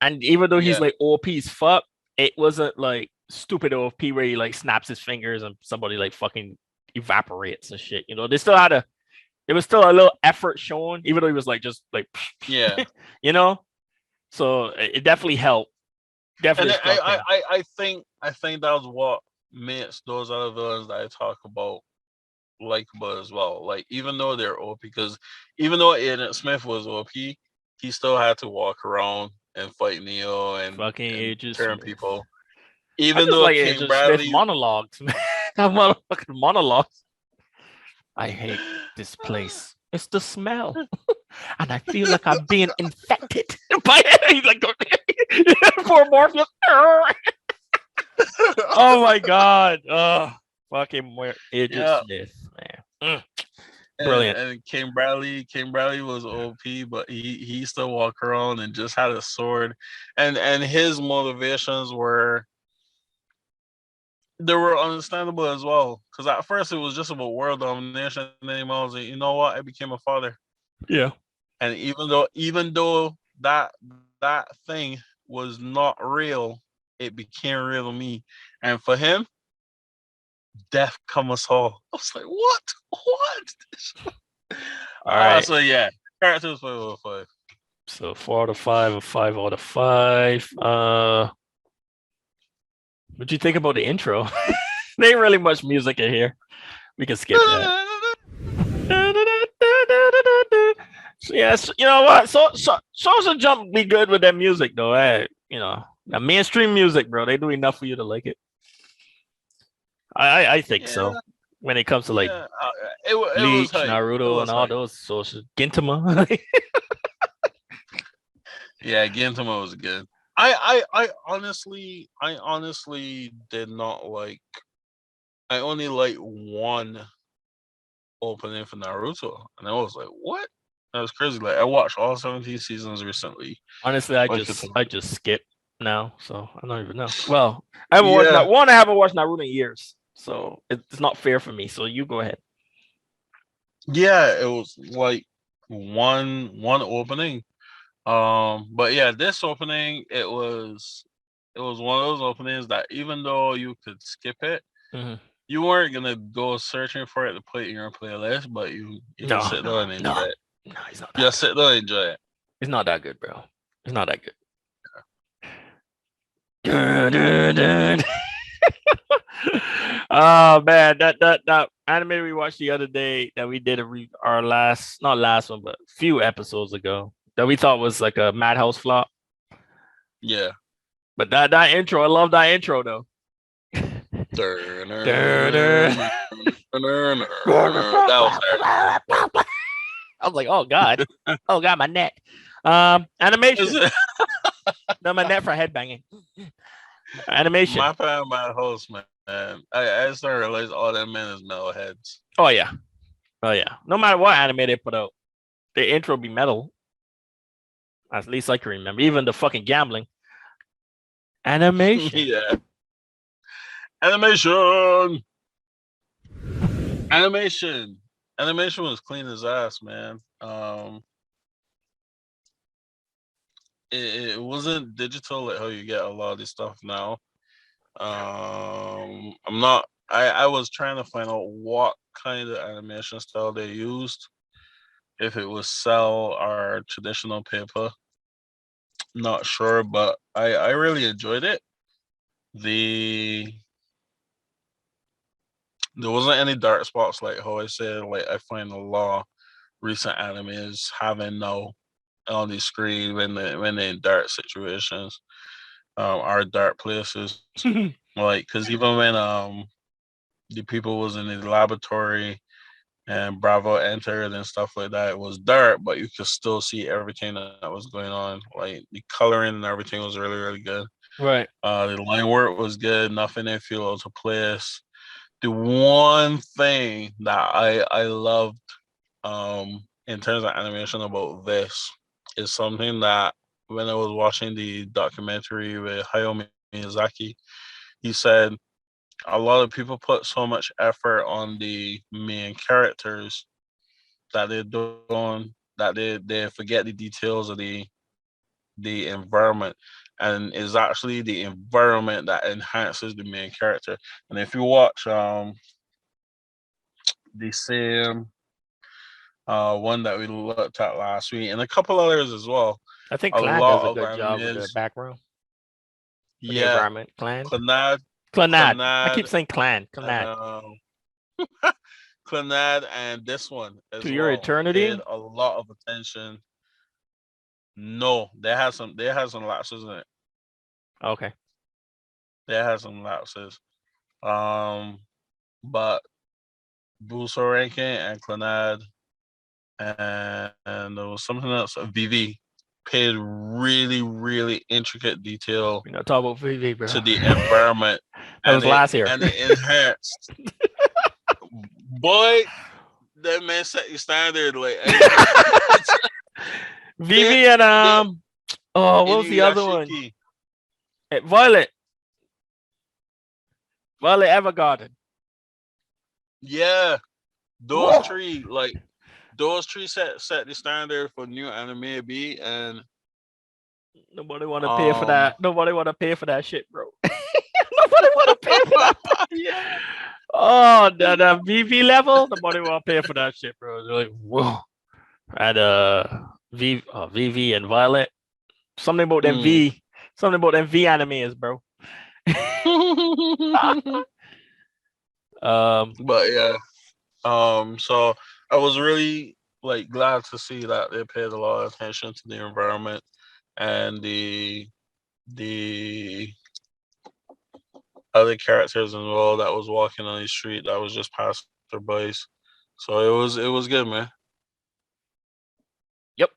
and even though he's like OP's fuck, it wasn't like stupid OP where he like snaps his fingers and somebody like fucking evaporates and shit. They still had there was still a little effort shown, even though he was like just like So it definitely helped. Definitely. And I think that was what makes those other villains that I talk about likable as well. Like, even though they're OP, because even though Agent Smith was OP, he still had to walk around and fight Neo and fucking and turn people. Even though like King Bradley monologues, man. Motherfucking monologues. I hate this place. It's the smell, and I feel like I'm being infected by it. He's like, poor Morpheus. Oh my god. Oh, fucking Agent Smith, man. Brilliant. And King Bradley was OP, but he used to walk around and just had a sword, and his motivations were understandable as well. Because at first it was just about world domination, and then I was like, you know what, I became a father. Yeah. And even though that thing was not real, it became real to me. And for him, death come us all. I was like, what? All right. So yeah, characters 5 out of 5. So 4 out of 5 or 5 out of 5. What'd you think about the intro? There ain't really much music in here. We can skip that. So yes, you know what? Social Jump be good with that music though. You know, the mainstream music, bro. They do enough for you to like it. I think so. When it comes to like it Bleach, was Naruto, and all those social Gintama. Yeah, Gintama was good. I honestly did not like. I only like one opening for Naruto, and I was like, "What?" That was crazy. Like I watched all 17 seasons recently. Honestly, I just skip now, so I don't even know. Well, I haven't watched Naruto in years, so it's not fair for me. So you go ahead. Yeah, it was like one opening. But yeah, this opening it was one of those openings that even though you could skip it, you weren't gonna go searching for it to put in your playlist, but you just sit there and enjoy it. No, it's not. Just sit there and enjoy it. It's not that good, bro. It's not that good. Oh man, that anime we watched the other day that we did our not last one, but a few episodes ago that we thought was like a Madhouse flop. Yeah. But that intro, I love that intro though. I was like, oh god, my neck. Animation. No, my neck for headbanging. Animation. My fan, my host, man. I started to realize all them men is metalheads. Oh yeah. No matter what anime they put out, the intro be metal. At least I can remember. Even the fucking gambling. Animation. Yeah. Animation was clean as ass, man. It wasn't digital like how you get a lot of this stuff now. I was trying to find out what kind of animation style they used, if it was cell or traditional paper. Not sure, but I really enjoyed it. There wasn't any dark spots like how I said, like I find a lot of recent animes having now on the screen when they're in dark situations, or dark places. Like, because even when the people was in the laboratory and Bravo entered and stuff like that, it was dark, but you could still see everything that was going on. Like the coloring and everything was really, really good. Right. The line work was good. Nothing didn't feel out of place. The one thing that I loved in terms of animation about this is something that when I was watching the documentary with Hayao Miyazaki, he said a lot of people put so much effort on the main characters that they forget the details of the environment, and is actually the environment that enhances the main character. And if you watch the same one that we looked at last week and a couple others as well, I think Clan does a good job with the background. Yeah, the environment. Clannad. I keep saying Clan. Clannad. Clannad and this one as To Your Eternity. Paid a lot of attention. No, they had some lapses in it. Okay. They had some lapses. But Buso Renkin and Clannad and there was something else. VV paid really, really intricate detail. We're not talking about VV, bro. To the environment. That was last year. And it enhanced. Boy, that man set the standard. Like Vivi and what was the other one? Violet Evergarden. Yeah, those three set the standard for new anime B, and nobody want to pay for that. Nobody want to pay for that shit, bro. Nobody want to pay for that. Yeah. Oh, the VV level. Nobody want to pay for that shit, bro. They're like, whoa. And VV and Violet. Something about them V. Something about them V animes, bro. But yeah. So I was really like glad to see that they paid a lot of attention to the environment and the other characters in the world that was walking on the street that was just passerbys. So it was good, man. Yep.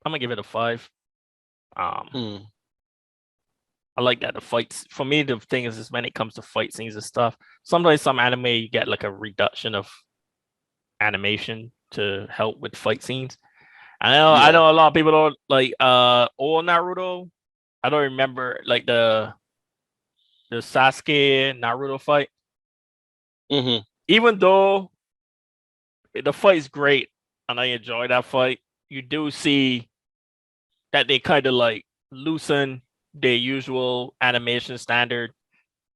I'm gonna give it a 5. I like that the fights. For me, the thing is when it comes to fight scenes and stuff, sometimes some anime you get like a reduction of animation to help with fight scenes. I know a lot of people don't like old Naruto. I don't remember like the Sasuke Naruto fight. Even though the fight is great and I enjoy that fight, you do see that they kind of like loosen their usual animation standard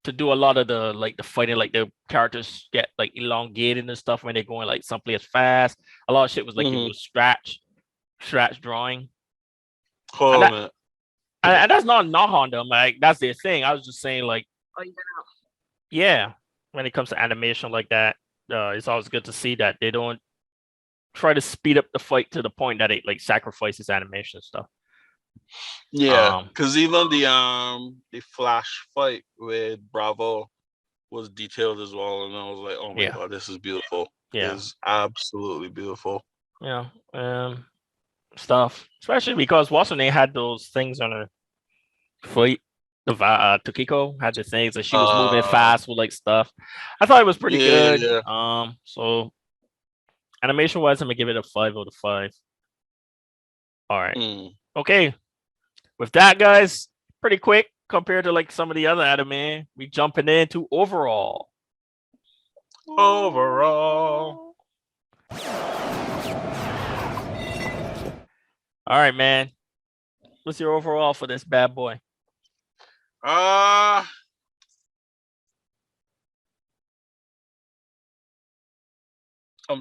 to do a lot of the like the fighting, like the characters get like elongated and stuff when they're going like someplace fast. A lot of shit was like it was scratch drawing. And that's not a knock on them. Like that's their thing. I was just saying like, yeah, when it comes to animation like that, it's always good to see that they don't try to speed up the fight to the point that it like sacrifices animation stuff. Yeah, because even the Flash fight with Bravo was detailed as well, and I was like, oh my god, this is beautiful. Yeah, it's absolutely beautiful. Yeah, stuff, especially because Watson had those things on her foot. The Tokiko had the things that she was moving fast with like stuff. I thought it was pretty good. Yeah. So animation wise, I'm gonna give it a 5 out of 5. All right. Okay. With that, guys, pretty quick compared to like some of the other anime. We jumping into overall. All right, man. What's your overall for this bad boy? I'm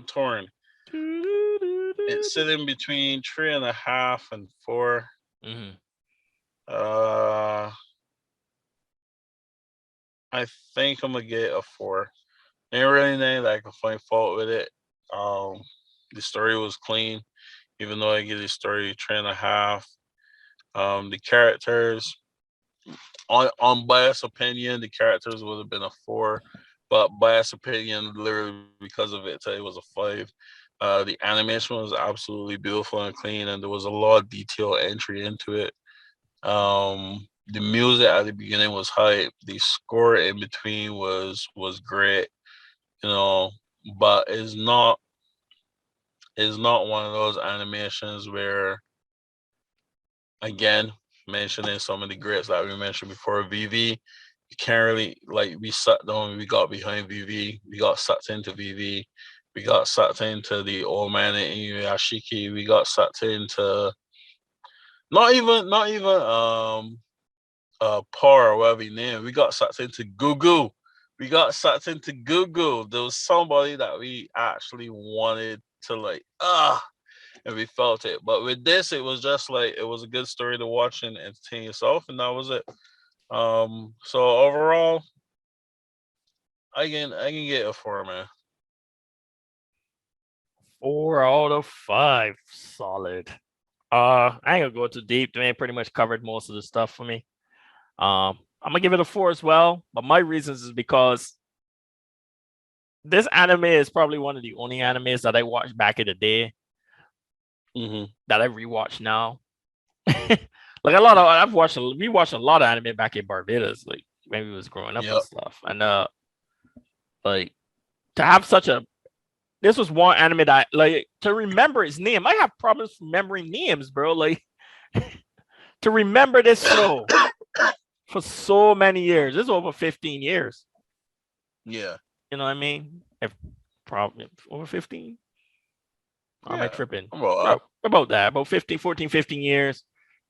torn. It's sitting between 3.5 and 4. I think I'm gonna get a 4. Ain't really anything that I can find fault with it. The story was clean, even though I give the story 3.5. The characters, on biased opinion, the characters would have been a 4, but biased opinion, literally because of it, it was a 5. The animation was absolutely beautiful and clean, and there was a lot of detail entry into it. The music at the beginning was hype. The score in between was great, you know, but it's not one of those animations where, again, mentioning some of the greats that we mentioned before, VV, you can't really, like, we sat down, we got behind VV, we got sucked into VV, we got sucked into the old man in Inuyashiki, we got sucked into not even Par or whatever you name, we got sucked into Gugu. We got sucked into Gugu. There was somebody that we actually wanted to like, and we felt it. But with this, it was just like, it was a good story to watch and entertain yourself, and that was it. So overall, I can get a 4, man. 4 out of 5, solid. I ain't gonna go too deep. Dwayne pretty much covered most of the stuff for me. I'm gonna give it a 4 as well, but my reasons is because this anime is probably one of the only animes that I watched back in the day that I rewatch now. Like we watched a lot of anime back in Barbados, like when we was growing up and stuff. And like to have such a this was one anime that like to remember its name. I have problems remembering names, bro. Like to remember this show for so many years. This is over 15 years. Yeah. You know what I mean? If probably over 15. Am I tripping? About that. About 15, 14, 15 years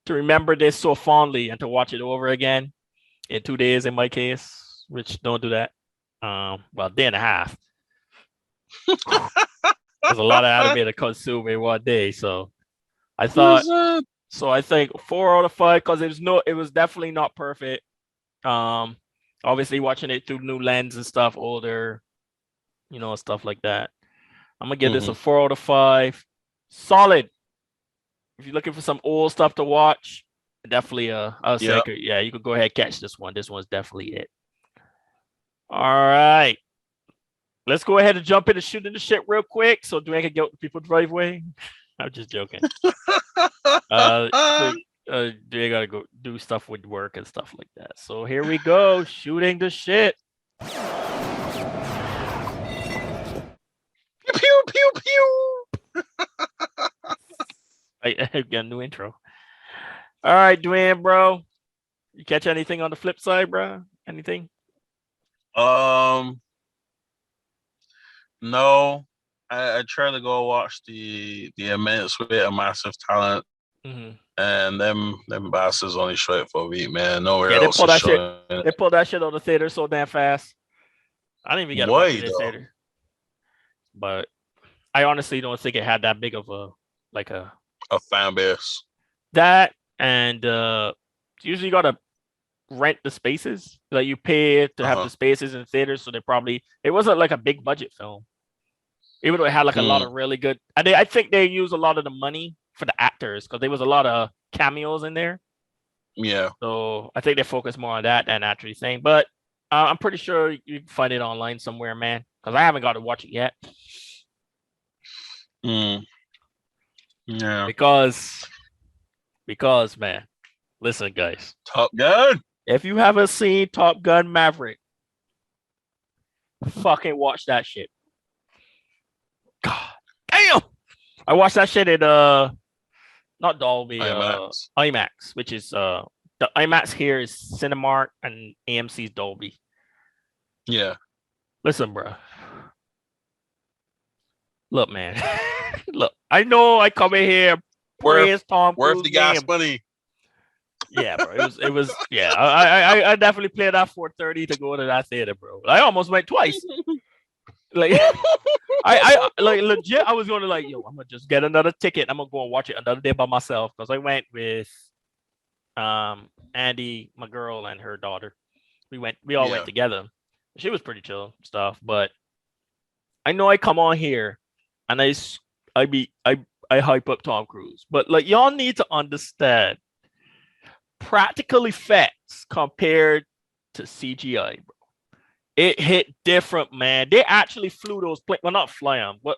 to remember this so fondly and to watch it over again in 2 days in my case, which don't do that. Well, day and a half. There's a lot of anime to consume in 1 day. So I thought I think 4 out of 5 because it was definitely not perfect. Obviously watching it through new lens and stuff, older, stuff like that. I'm gonna give this a 4 out of 5. Solid. If you're looking for some old stuff to watch, definitely you could go ahead and catch this one. This one's definitely it. All right. Let's go ahead and jump into shooting the shit real quick so Dwayne can get with the people driveway. I'm just joking. They gotta go do stuff with work and stuff like that. So here we go, shooting the shit. Pew pew pew. I got a new intro. All right, Dwayne, bro. You catch anything on the flip side, bro? Anything? No. I tried to go watch the immense with a massive talent. And them bastards only show it for a week, man. Nowhere else is showing. They pulled that shit out of the theater so damn fast. I didn't even get to watch it in the theater. But I honestly don't think it had that big of a fan base. That and usually you gotta rent the spaces. Like you pay to have the spaces in theaters, so it wasn't like a big budget film. Even though it had like a lot of really good, I think they use a lot of the money for the actors because there was a lot of cameos in there. Yeah. So I think they focus more on that than actually saying. But I'm pretty sure you can find it online somewhere, man. Because I haven't got to watch it yet. Yeah. Because man, listen, guys. Top Gun. If you haven't seen Top Gun Maverick, fucking watch that shit. God damn. I watched that shit in not Dolby, IMAX, which is the IMAX here is Cinemark and AMC's Dolby. Yeah. Listen, bro. Look, man. Look, I know I come in here praise Tom Cruise. Worth the gas money. Yeah, bro. It was yeah. I definitely played that 4:30 to go to that theater, bro. I almost went twice. Like I like legit. I was going to I'm gonna just get another ticket. I'm gonna go and watch it another day by myself because I went with Andy, my girl, and her daughter. We all went together. She was pretty chill stuff, but I know I come on here and I hype up Tom Cruise, but y'all need to understand practical effects compared to CGI, bro. It hit different, man. They actually flew those planes. Well, not fly them, but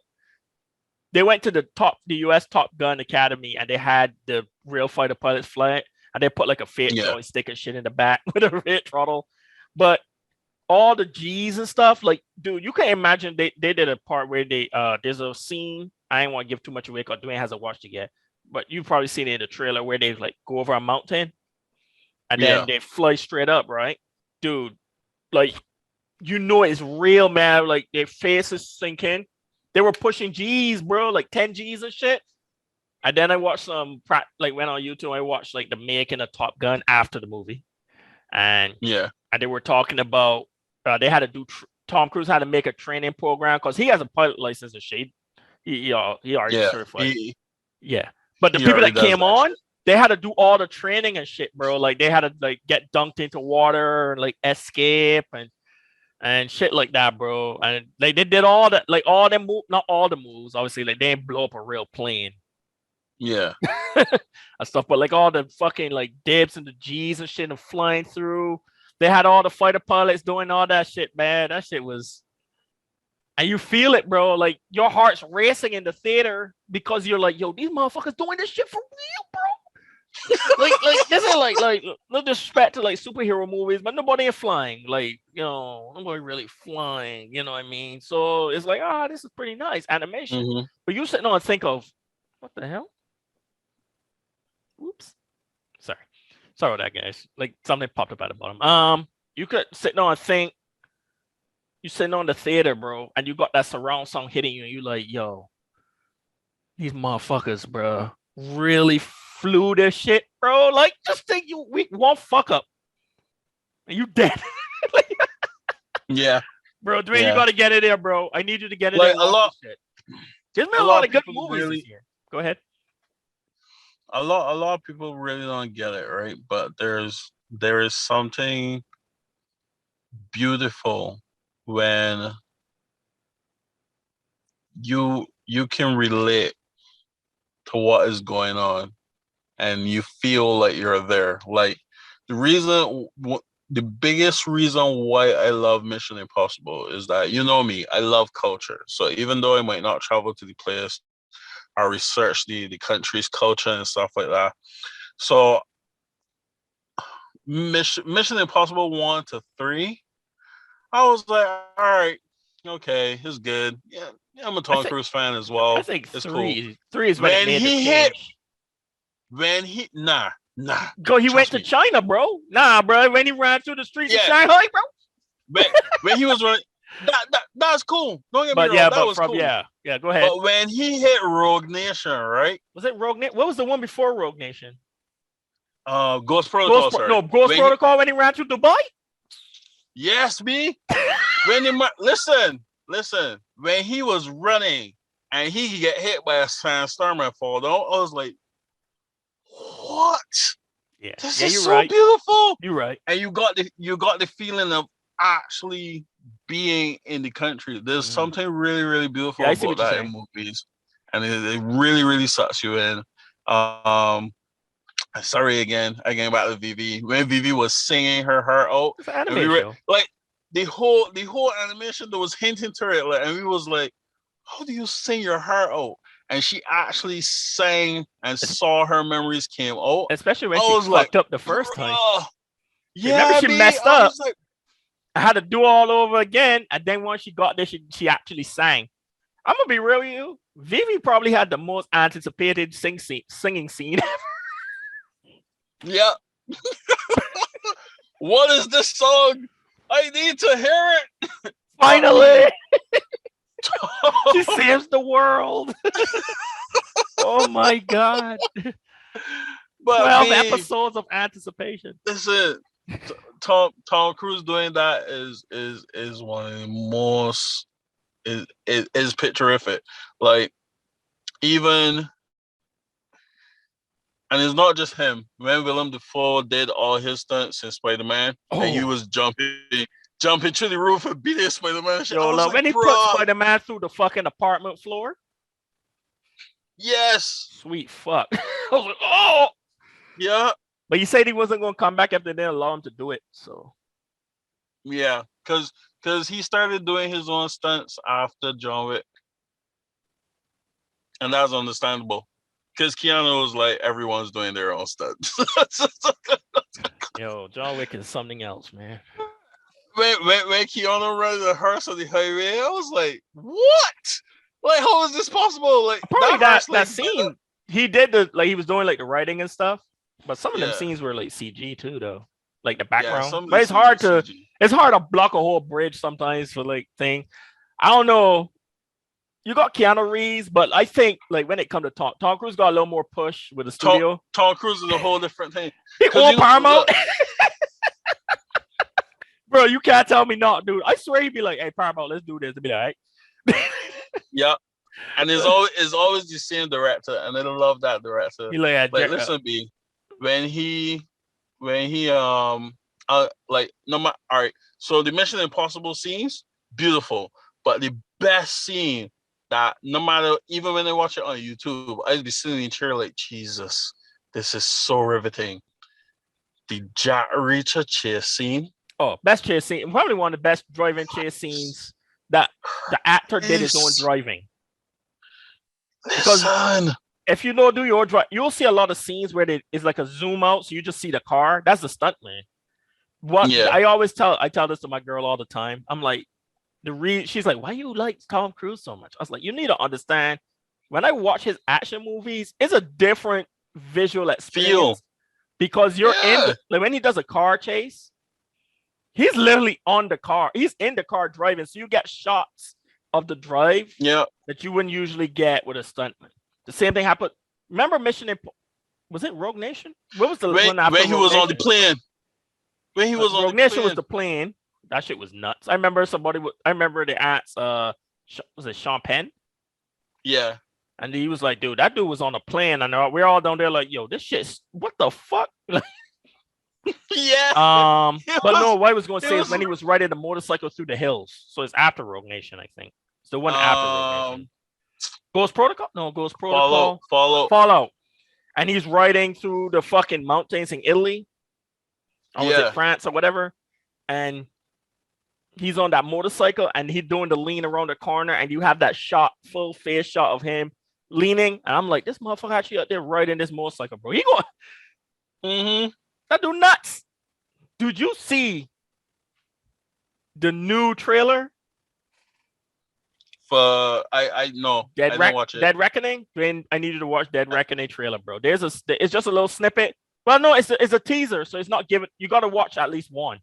they went to the US Top Gun Academy, and they had the real fighter pilots fly it, and they put a fake joystick and shit in the back with a red throttle. But all the G's and stuff, dude, you can imagine they did a part where there's a scene. I ain't want to give too much away because Dwayne hasn't watched it yet, but you've probably seen it in the trailer where they go over a mountain, and then they fly straight up, right, dude? It's real, man. Their faces sinking. They were pushing G's, bro, 10 G's and shit. And then I watched some went on YouTube. I watched the making of Top Gun after the movie, and they were talking about they had to do. Tom Cruise had to make a training program because he has a pilot license and shit. He already certified. But the people that came on, they had to do all the training and shit, bro. They had to get dunked into water, escape and shit like that, bro. And they did all that, all them not all the moves, obviously. They didn't blow up a real plane. Yeah. And stuff, but all the fucking dips and the G's and shit and flying through. They had all the fighter pilots doing all that shit, man. That shit was, and you feel it, bro. Your heart's racing in the theater because you're yo, these motherfuckers doing this shit for real, bro. like this is like no disrespect to like superhero movies, but nobody is flying. Like, nobody really flying. You know what I mean? So it's like, this is pretty nice animation. Mm-hmm. But you sitting on and think of what the hell? Oops. Sorry about that, guys. Like something popped up at the bottom. You could sit on and think. You sitting on the theater, bro, and you got that surround sound hitting you, and you like, yo, these motherfuckers, bro, really flew this shit, bro. Like, just think we one fuck up, and you dead. Yeah, bro, Dwayne, you gotta get it there, bro. I need you to get it like there. Shit. There's been a lot of good movies this year. Go ahead. A lot of people really don't get it, right? But there is something beautiful when you can relate to what is going on and you feel like you're there. Like the biggest reason why I love Mission Impossible is that, you know me, I love culture. So even though I might not travel to the place, I research the country's culture and stuff like that. So Mission Impossible 1 to 3, I was like, all right, okay, it's good. Yeah, I'm a Tom Cruise fan as well. I think it's three. Cool. 3 is when he hit. Nah. Go, he went to China, bro. Nah, bro. When he ran through the streets of Shanghai, bro. When he was running, that's cool. Don't get me wrong. That was cool. Yeah. Go ahead. But when he hit Rogue Nation, right? Was it Rogue Nation? What was the one before Rogue Nation? Ghost Protocol. Ghost Protocol when he ran through Dubai. Yes, me. When he listen. When he was running and he could get hit by a sandstorm and fall down, I was like, what? Yeah, this is so beautiful. You're right. And you got the feeling of actually being in the country. There's something really, really beautiful about that in movies, and it really, really sucks you in. Sorry again back to Vivi. When Vivi was singing her heart out, like the whole animation that was hinting to it, like, and we was like, how do you sing your heart out? And she actually sang and saw her memories came out. Especially when she fucked up the first time. Yeah, remember she messed up. I had to do all over again, and then once she got there, she actually sang. I'm gonna be real with you. Vivi probably had the most anticipated singing scene ever. Yeah. What is this song? I need to hear it. Finally. She saves the world. Oh my god. But 12 episodes of anticipation. Listen, Tom Cruise doing that is one of the most is picturific. Like, even, and it's not just him. When Willem Dafoe did all his stunts in Spider-Man, and he was jumping through the roof and beating Spider-Man. Yo, when he put Spider-Man through the fucking apartment floor. Yes. Sweet fuck. I was like, oh. Yeah. But he said he wasn't going to come back after they didn't allow him to do it. So. Yeah, because he started doing his own stunts after John Wick. And that's understandable. Because Keanu was like, everyone's doing their own stunts. Yo, John Wick is something else, man. When Keanu ran the hearse on the highway, I was like, what? Like, how is this possible? Like, probably that scene, he did he was doing like the writing and stuff. But some of them scenes were like CG too, though. Like the background. But it's hard to block a whole bridge sometimes for like thing. I don't know. You got Keanu Reeves, but I think like when it comes to Tom Cruise got a little more push with the studio. Tom Cruise is a whole different thing. He owned Paramount. Bro, you can't tell me not, dude. I swear he'd be like, hey, Paramount, let's do this. It'd be like, all right. Yeah. And it's always the same director, and I love that director. Like listen, B, when he like, no matter, all right, so the Mission Impossible scenes, beautiful, but the best scene that, no matter, even when I watch it on YouTube, I'd be sitting in the chair like, Jesus, this is so riveting. The Jack Reacher chase scene. Oh, best chase scene. Probably one of the best driving chase scenes that the actor did his own driving. Listen. if you know do your drive, you'll see a lot of scenes where it's like a zoom out, so you just see the car. That's the stuntman. What I tell this to my girl all the time. I'm like, she's like, why you like Tom Cruise so much? I was like, you need to understand. When I watch his action movies, it's a different visual experience because you're like when he does a car chase, he's literally on the car. He's in the car driving, so you get shots of the drive that you wouldn't usually get with a stuntman. The same thing happened. Remember was it Rogue Nation? What was the one after when he was on the plane? When he was on Rogue Nation was the plane. That shit was nuts. I remember the ads. Was it Sean Penn? Yeah. And he was like, dude, that dude was on a plane. And we're all down there like, yo, this shit's what the fuck? Yeah. But no, what I was going to say is when he was riding the motorcycle through the hills. So it's after Rogue Nation, I think. It's the one after Rogue Nation. Ghost Protocol? No, Ghost Protocol. Fallout. And he's riding through the fucking mountains in Italy. Or was it France or whatever? And he's on that motorcycle and he's doing the lean around the corner. And you have that full face shot of him leaning, and I'm like, this motherfucker actually out there riding this motorcycle, bro. He going, that dude nuts. Did you see the new trailer? I know. I didn't watch it. Dead Reckoning. Dwayne, I need you to watch Dead Reckoning trailer, bro. It's just a little snippet. Well, no, it's a teaser, so it's not given. You got to watch at least one.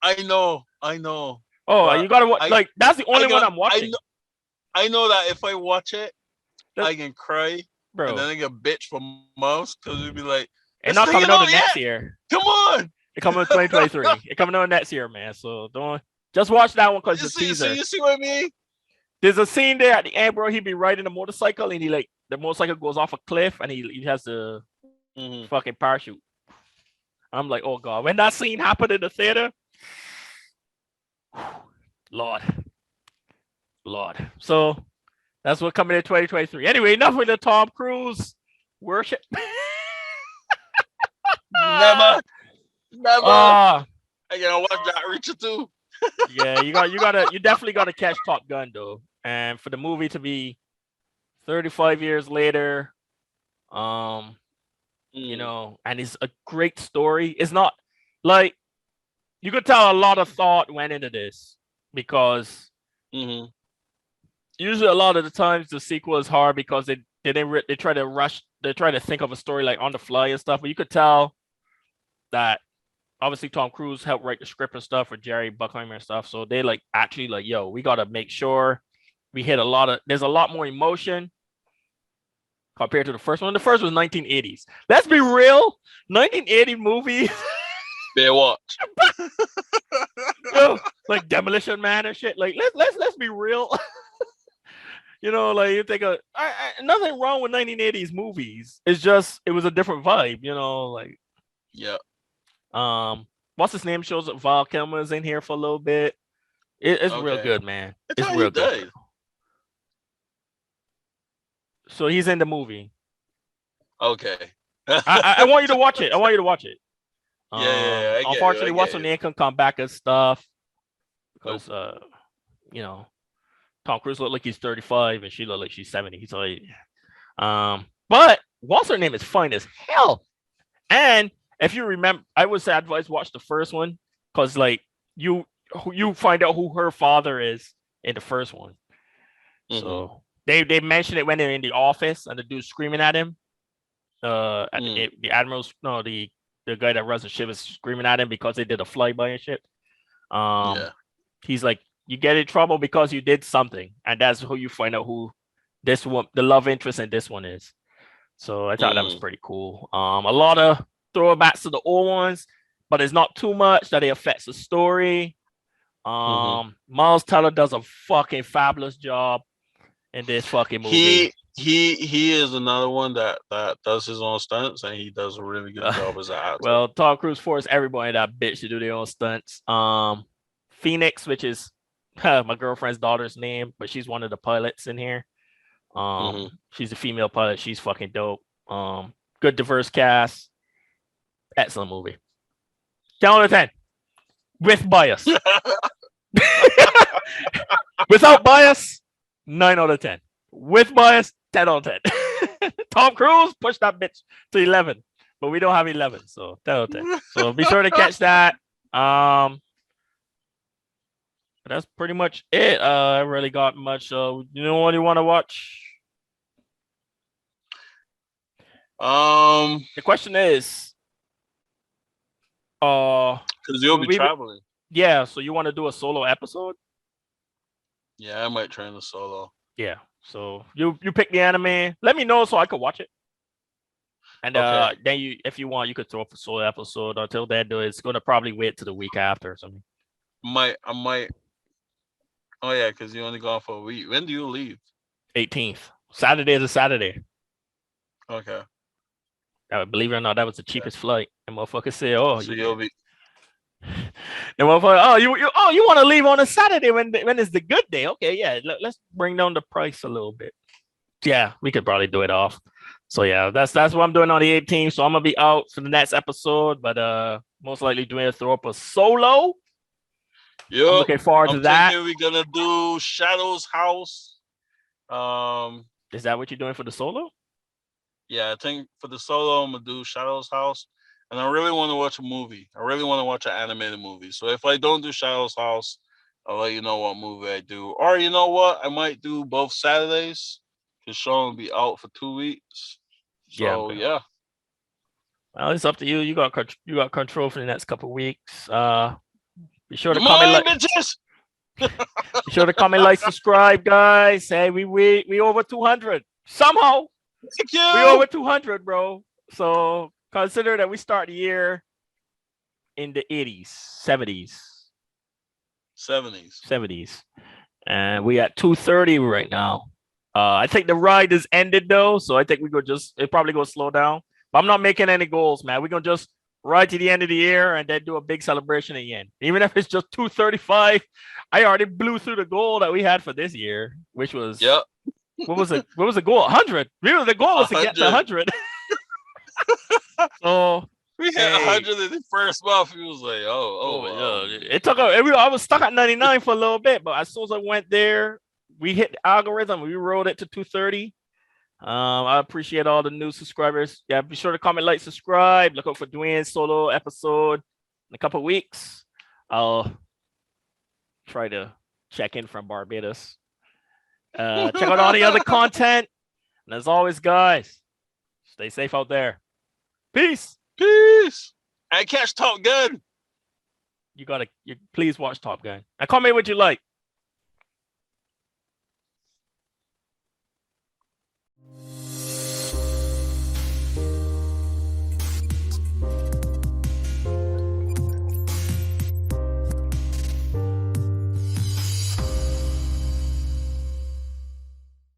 I know. Oh, you got to watch. That's the only one I'm watching. I know that if I watch it, I can cry, bro, and then I get bitch for months because it'd be like, it's not coming out next year. Come on, it coming out 2023. It coming out next year, man. So don't just watch that one because it's a teaser. You see what I mean? There's a scene there at the end, bro. He'd be riding a motorcycle, and the motorcycle goes off a cliff, and he has the fucking parachute. I'm like, oh god, when that scene happened in the theater, Lord. So. That's what coming in 2023. Anyway, enough with the Tom Cruise worship. Never. I gotta watch that Richard too. Yeah, you definitely gotta catch Top Gun though. And for the movie to be 35 years later, you know, and it's a great story. It's not like you could tell a lot of thought went into this because usually a lot of the times the sequel is hard because they try to rush, they try to think of a story like on the fly and stuff, but you could tell that obviously Tom Cruise helped write the script and stuff for Jerry Bruckheimer and stuff, so they actually yo, we got to make sure we hit there's a lot more emotion compared to the first one. The first was 1980s. Let's be real, 1980 movies. Bear watch. Yo, like Demolition Man and shit. Like let's be real. You know, like you think of nothing wrong with 1980s movies. It's just it was a different vibe. You know, like what's his name shows up. Val Kilmer's in here for a little bit. It's real good, man. It's real good. So he's in the movie. Okay. I want you to watch it. Yeah. Unfortunately, what's her name can come back and stuff because you know, Tom Cruise looked like he's 35 and she looked like she's 70. So, but what's her name is fine as hell. And if you remember, I would say advise watch the first one because like you find out who her father is in the first one. So they mentioned it when they're in the office and the dude's screaming at him. The admiral's the guy that runs the ship is screaming at him because they did a flyby and shit. He's like, you get in trouble because you did something, and that's who you find out who this one, the love interest in this one is. So I thought that was pretty cool. A lot of throwbacks to the old ones, but it's not too much that it affects the story. Miles Teller does a fucking fabulous job in this fucking movie. He is another one that does his own stunts, and he does a really good job as an actor. Well, Tom Cruise forced everybody in that bitch to do their own stunts. Phoenix, which is my girlfriend's daughter's name, but she's one of the pilots in here. She's a female pilot. She's fucking dope. Good diverse cast. Excellent movie. 10 out of 10. With bias. Without bias, 9 out of 10. With bias, 10 out of 10. Tom Cruise, push that bitch to 11. But we don't have 11, so so be sure to catch that. That's pretty much it. I really got much. You know what you want to watch? The question is, because you'll be traveling. Yeah, so you want to do a solo episode? Yeah, I might try the solo. Yeah, so you pick the anime. Let me know so I could watch it. And then if you want, you could throw up a solo episode. Until then, it's gonna probably wait to the week after or something. I might. Oh yeah, because you only gone for a week. When do you leave? 18th. Saturday is a Saturday. Okay. Believe it or not, that was the cheapest flight. And motherfucker said, "Oh, so you'll be." And motherfucker, you want to leave on a Saturday when it's the good day? Okay, yeah. Let's bring down the price a little bit. Yeah, we could probably do it off. So yeah, that's what I'm doing on the 18th. So I'm gonna be out for the next episode, but most likely doing throw up a solo. Yeah, I'm looking forward to that. We're gonna do Shadow's House. Is that what you're doing for the solo? Yeah, I think for the solo, I'm gonna do Shadow's House, and I really want to watch a movie. I really want to watch an animated movie. So if I don't do Shadow's House, I'll let you know what movie I do. Or you know what, I might do both Saturdays because Shawn will be out for 2 weeks. So yeah. Well, it's up to you. You got control for the next couple of weeks. Be sure to comment, bitches. Be sure to comment, like, subscribe, guys. Hey, we over 200 somehow. Thank you. We over 200, bro. So consider that we start the year in the 80s, 70s, and we at 230 right now. I think the ride is ended though, so I think it probably go slow down. But I'm not making any goals, man. We're gonna just ride to the end of the year and then do a big celebration at the end. Even if it's just 235, I already blew through the goal that we had for this year, which was What was it? What was the goal? 100. Really, the goal was to get to 100. So we had 100 in the first month. He was like, oh. It took I was stuck at 99 for a little bit, but as soon as I went there, we hit the algorithm. We rolled it to 230. I appreciate all the new subscribers. Yeah, be sure to comment, like, subscribe. Look out for Dwayne's solo episode in a couple of weeks. I'll try to check in from Barbados. Check out all the other content. And as always, guys, stay safe out there. Peace. And catch Top Gun. You please watch Top Gun. And comment what you like.